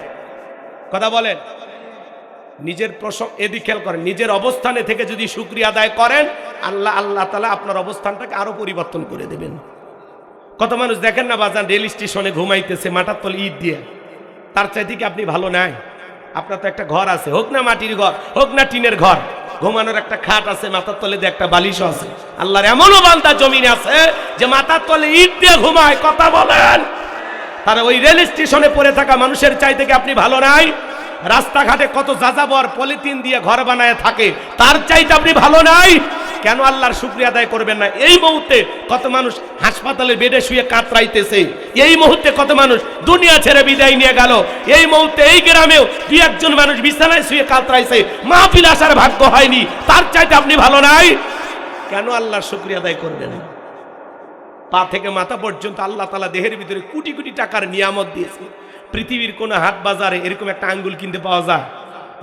কথা বলেন। নিজের এদিক খেয়াল করেন, নিজের অবস্থানে থেকে যদি শুকরিয়া আদায় করেন, আল্লাহ তাআলা আপনার অবস্থানটাকে আরো পরিবর্তন করে দেবেন। কত মানুষ দেখেন না বাজার রেল স্টেশনে ঘুমাইতেছে মাথার তলে ইট দিয়ে, তার চাইতে কি আপনি ভালো নাই? আপনার তো একটা ঘর আছে, হোক না মাটির ঘর, হোক না টিনের ঘর, ঘুমানোর একটা খাট আছে, মাথার তলে দিয়ে একটা বালিশও আছে। আল্লাহর এমনও বান্দা জমিনে আছে যে মাথার তলে ইট দিয়ে ঘুমায়। কথা বলেন। তারা ওই রেল স্টেশনে পড়ে থাকা মানুষের চাইতে কি আপনি ভালো নাই? রাস্তাঘাটে কত যাযাবর পলিথিন দিয়ে ঘর বানায় থাকে, তার চাইতে আপনি ভালো নাই? কেন আল্লাহর শুকরিয়া আদায় করবেন না? এই মুহূর্তে কত মানুষ হাসপাতালের বেডে শুয়ে কাতরাইতেছে, এই মুহূর্তে কত মানুষ দুনিয়া ছেড়ে বিদায় নিয়ে গেল, এই মুহূর্তে এই গ্রামেও দুই একজন মানুষ বিছানায় শুয়ে কাতরাইছে, মাহফিল আসার ভাগ্য হয়নি, তার চাইতে আপনি ভালো নাই? কেন আল্লাহর শুকরিয়া আদায় করবেন না? পা থেকে মাথা পর্যন্ত আল্লাহ তাআলা দেহের ভিতরে কোটি কোটি টাকার নিয়ামত দিয়েছে। পৃথিবীর কোন হাট বাজারে এরকম একটা আঙ্গুল কিনতে পাওয়া যায়?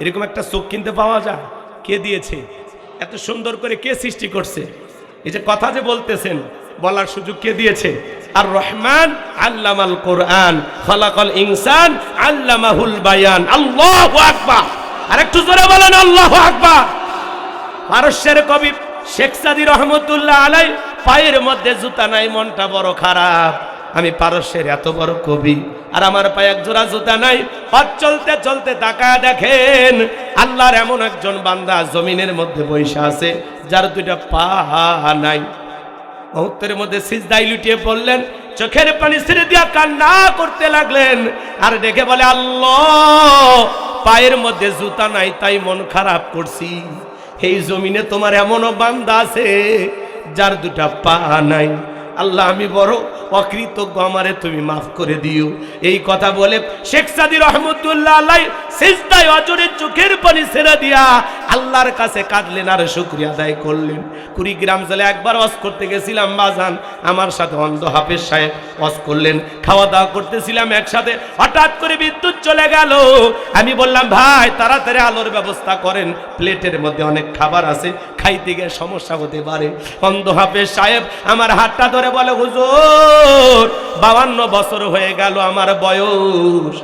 এরকম একটা চোখ কিনতে পাওয়া যায়? কে দিয়েছে? এত সুন্দর করে কে সৃষ্টি করছে? এই যে কথা যে বলতেছেন, বলার সুযোগ কে দিয়েছে? আর রহমান আল্লামাল কোরআন খালাকাল ইনসান আল্লামাহুল বায়ান। আল্লাহু আকবার। আর একটু জোরে বলেন আল্লাহু আকবার। পারস্যের কবি শেখ সাদী রহমতুল্লাহ আলাইহি পায়ের মধ্যে জুতা নাই, মনটা বড় খারাপ। আমি পারস্যের এত বড় কবি আর আমার পায়ে এক জোড়া জুতা নাই। পথ চলতে চলতে তাকায় দেখেন আল্লাহর এমন একজন বান্দা জমিনের মধ্যে বসে আছে যার দুইটা পা নাই। মুহূর্তের মধ্যে সিজদায় লুটিয়ে পড়লেন, চোখের পানি ছেড়ে দিয়া কান্না করতে লাগলেন আর দেখে বলে, আল্লাহ পায়ের মধ্যে জুতা নাই তাই মন খারাপ করছি। এই জমিনে তোমার এমনও বান্দা আছে যার দুটা পা নাই। আল্লাহ আমি বড় অকৃতজ্ঞ, আমারে তুমি মাফ করে দিও। এই কথা বলে শেখ সাদী রহমতুল্লাহ আলাইহি সিজদায় অজরে চোখের পানি ছেড়ে দিয়া আল্লাহর কাছে কাঁদলেন আর শুকরিয়া আদায় করলেন। কুড়িগ্রাম জেলে একবার ওয়াজ করতে গেছিলাম বাজান, আমার সাথে অন্ধ হাফেজ সাহেব ওয়াজ করলেন, খাওয়া দাওয়া করতেছিলাম একসাথে, হঠাৎ করে বিদ্যুৎ চলে গেল। আমি বললাম ভাই তাড়াতাড়ি আলোর ব্যবস্থা করেন, প্লেটের মধ্যে অনেক খাবার আছে, খাইতে গিয়ে সমস্যা হতে পারে। অন্ধ হাফেজ সাহেব আমার হাতটা ধরে বলে, হুজুর 52 বছর হয়ে গেল আমার বয়স,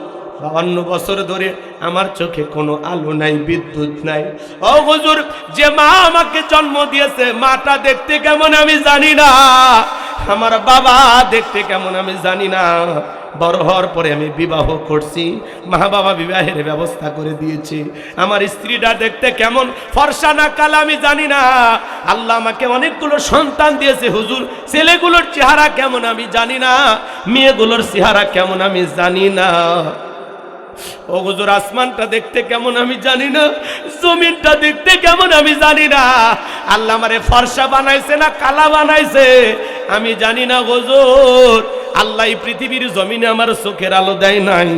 52 বছর ধরে আমার চোখে কোনো আলো নাই, বিদ্যুৎ নাই। ও হুজুর, যে মা আমাকে জন্ম দিয়েছে মাটা দেখতে কেমন আমি জানি না, আমার বাবা দেখতে কেমন আমি জানি না। বড় হওয়ার পরে আমি বিবাহ করছি, মা বাবা বিবাহের ব্যবস্থা করে দিয়েছে। আমার স্ত্রীটা দেখতে কেমন ফর্সা না কালা আমি জানি না। আল্লাহ আমাকে অনেকগুলো সন্তান দিয়েছে হুজুর, ছেলেগুলোর চেহারা কেমন আমি জানি না, মেয়েগুলোর চেহারা কেমন আমি জানি না। ও হুজুর, আসমানটা দেখতে কেমন আমি জানি না, জমিনটা দেখতে কেমন আমি জানি না। আল্লাহ আমারে ফর্সা বানাইছে না কালা বানাইছে আমি জানি না হুজুর। আল্লাহ এই পৃথিবীর জমিনে আমার চোখের আলো দেয় নাই,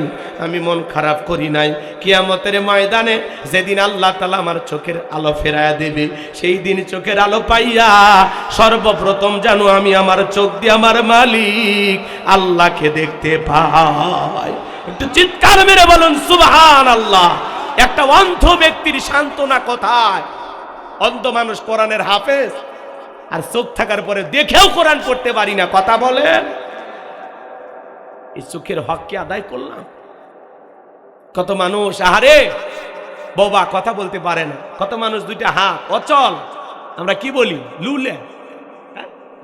আমি মন খারাপ করি নাই। কিয়ামতের ময়দানে যেদিন আল্লাহ তাআলা আমার চোখের আলো ফেরায়া দেবে, সেই দিন চোখের আলো পাইয়া সর্বপ্রথম জানো আমি আমার চোখ দিয়ে আমার মালিক আল্লাহকে দেখতে পাই। একটু চিৎকার মেরে বলুন সুবহানাল্লাহ। একটা অন্ধ ব্যক্তির সান্ত্বনা কোথায়? অন্ধ মানুষ কোরআনের হাফেজ আর চোখ থাকার পরে দেখেও কোরআন পড়তে পারি না, কথা বলেন। এই চোখের হক কি আদায় করলাম? কত মানুষ আহারে বাবা কথা বলতে পারে না, কত মানুষ দুইটা হাত অচল, আমরা কি বলি লুলে,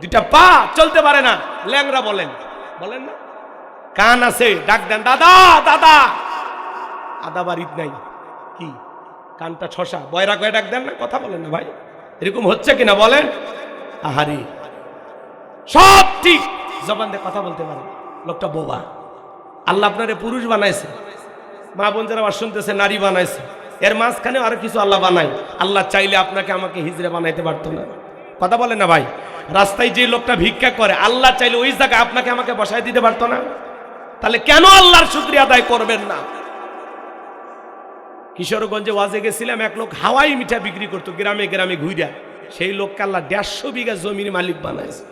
দুইটা পা চলতে পারে না, ল্যাংরা বলেন, বলেন না। কান আছে, ডাক দেন দাদা দাদা, আদা বাড়িত নাই, কি কানটা ছসা, বয়রা কয়ে ডাক দেন না, কথা বলেন না ভাই, এরকম হচ্ছে কিনা বলেন। আহারে সব ঠিক, জবান দিয়ে কথা বলতে পারে, লোকটা বোবা। আল্লাহ আপনারে পুরুষ বানাইছে, মা বোন যারা আবার শুনতেছে নারী বানাইছে, এর মাঝখানে আরো কিছু আল্লাহ বানাই। আল্লাহ চাইলে আপনাকে আমাকে হিজড়া বানাইতে পারতো না, কথা বলেন না ভাই। রাস্তায় যে লোকটা ভিক্ষা করে আল্লাহ চাইলে ওই জায়গায় আপনাকে আমাকে বসাই দিতে পারতো না? তাহলে কেন আল্লাহর শুকরিয়া আদায় করবেন না? কিশোরগঞ্জে ওয়াজে গেছিলাম, এক লোক হাওয়াই মিঠা বিক্রি করতো গ্রামে গ্রামে ঘুইরা, সেই লোককে আল্লাহ 150 বিঘা জমির মালিক বানাইছে।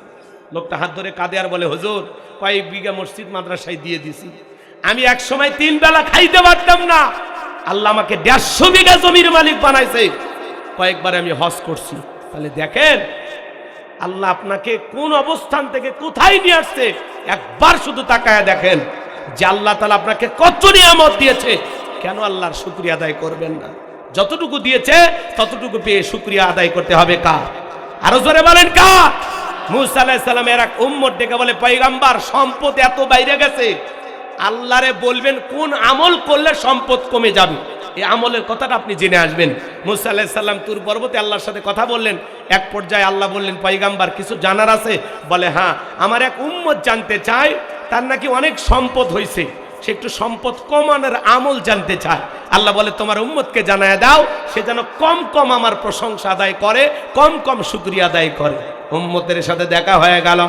লোকটা হাত ধরে কাঁদে আর বলে, হুজুর কয়েক বিঘা মসজিদ মাদ্রাসায় দিয়ে দিছি, আমি এক সময় 3 বেলা খাইতে পারতাম না, আল্লাহ আমাকে 150 বিঘা জমির মালিক বানাইছে, কয়েকবার আমি হজ করছি। তাহলে দেখেন আল্লাহ আপনাকে কোন অবস্থান থেকে কোথায় নিয়ে আসছে, একবার শুধু তাকায় দেখেন যে আল্লাহ তাআলা আপনাকে কত নিয়ামত দিয়েছে। কেন আল্লাহর শুকরিয়া আদায় করবেন না? যতটুকু দিয়েছে ততটুকু পেয়ে শুকরিয়া আদায় করতে হবে কার? আরো জোরে বলেন কার? মুসা আলাইহিস সালামের এক উম্মত ডেকে বলে, পয়গম্বর সম্পদ এত বাইরে গেছে, আল্লাহরে বলবেন কোন আমল করলে সম্পদ কমে যাবে, এই আমলের কথাটা আপনি জেনে আসবেন। মুসা আলাইহিস সালাম তুর পর্বতে আল্লাহর সাথে কথা বললেন, এক পর্যায়ে আল্লাহ বললেন, পয়গম্বর কিছু জানার আছে? বলে হ্যাঁ, আমার এক উম্মত জানতে চায় তার নাকি অনেক সম্পদ হয়েছে, সে একটু সম্পদ কমানোর আমল জানতে চায়। আল্লাহ বলে তোমার উম্মতকে জানায় দাও সে যেন কম কম আমার প্রশংসা আদায় করে, কম কম শুকরিয়া আদায় করে। উম্মতের সাথে দেখা হয়ে গেল,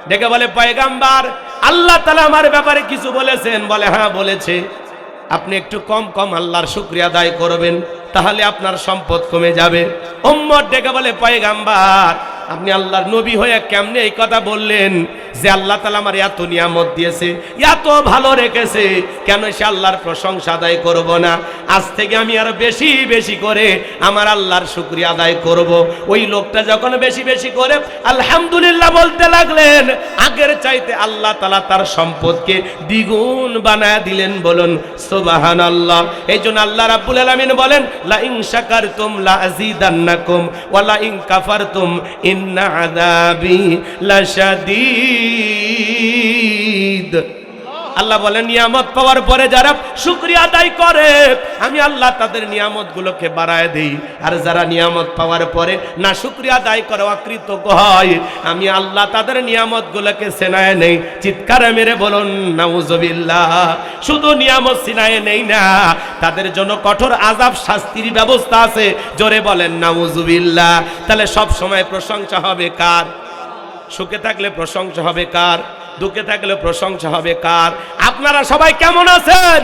ডেকে বলে পয়গাম্বার আল্লাহ তাআলা আমার ব্যাপারে কিছু বলেছেন? বলে হ্যাঁ বলেছে, আপনি একটু কম কম আল্লাহর শুকরিয়া আদায় করবেন, তাহলে আপনার সম্পদ কমে যাবে। উম্মত ডেকে বলে পয়গাম্বার আপনি আল্লাহর নবী হয়ে কেমনে এই কথা বললেন যে আল্লাহ তাআলা আমার এত নিয়ামত দিয়েছে, এত ভালো রেখেছে, কেন সে আল্লাহর প্রশংসা আদায় করব না? আজ থেকে আমি আরো বেশি বেশি করে আমার আল্লাহর শুকরিয়া আদায় করব। ওই লোকটা যখন বেশি বেশি করে আলহামদুলিল্লাহ বলতে লাগলেন, আগের চাইতে আল্লাহ তাআলা তার সম্পদকে দ্বিগুণ বানায় দিলেন। বলুন সুবহানাল্লাহ। এই জন্য আল্লাহ রাব্বুল আলামিন বলেন লা ইন শাকারতুম লা আযীদান্নাকুম ওয়া লা ইন কাফারতুম ইন্না আযাবি লাশাদীদ। আল্লাহ বলেন নিয়ামত পাওয়ার পরে যারা শুকরিয়া আদায় করে আমি আল্লাহ তাদের নিয়ামতগুলোকে বাড়ায় দেই, আর যারা নিয়ামত পাওয়ার পরে না শুকরিয়া আদায় করে অকৃতজ্ঞ হয় আমি আল্লাহ তাদের নিয়ামতগুলোকে ছিনায় নেই। চিৎকারে মেরে বলুন নাউজুবিল্লাহ। শুধু নিয়ামত ছিনায় নেই না, তাদের জন্য কঠোর আযাব শাস্তির ব্যবস্থা আছে। জোরে বলেন নাউজুবিল্লাহ। তাহলে সব সময় প্রশংসা হবে কার? সুখে থাকলে প্রশংসা হবে কার? দুঃখে থাকলে প্রশংসা হবে কার? আপনারা সবাই কেমন আছেন?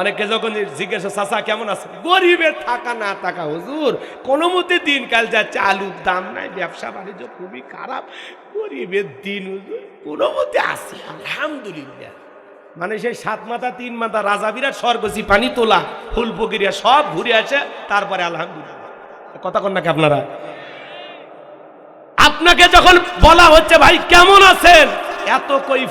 অনেকে যখন জিজ্ঞাসা চাচা কেমন আছে, গরিবের থাকা না থাকা হুজুর কোনো মতে দিন কাল যাচ্ছে, আলুর দাম নাই, ব্যবসা বাণিজ্য খুবই খারাপ, গরিবের দিন হুজুর কোনো মতে আছে আলহামদুলিল্লাহ। মানে সেই 7 মাথা 3 মাথা রাজা বিরাট স্বর্গসি পানি তোলা ফুল ফকিরিয়া সব ঘুরে আসে, তারপরে আলহামদুলিল্লাহ। কথা কন নাকি আপনারা? আপনাকে যখন বলা হচ্ছে ভাই কেমন আছেন, এত কই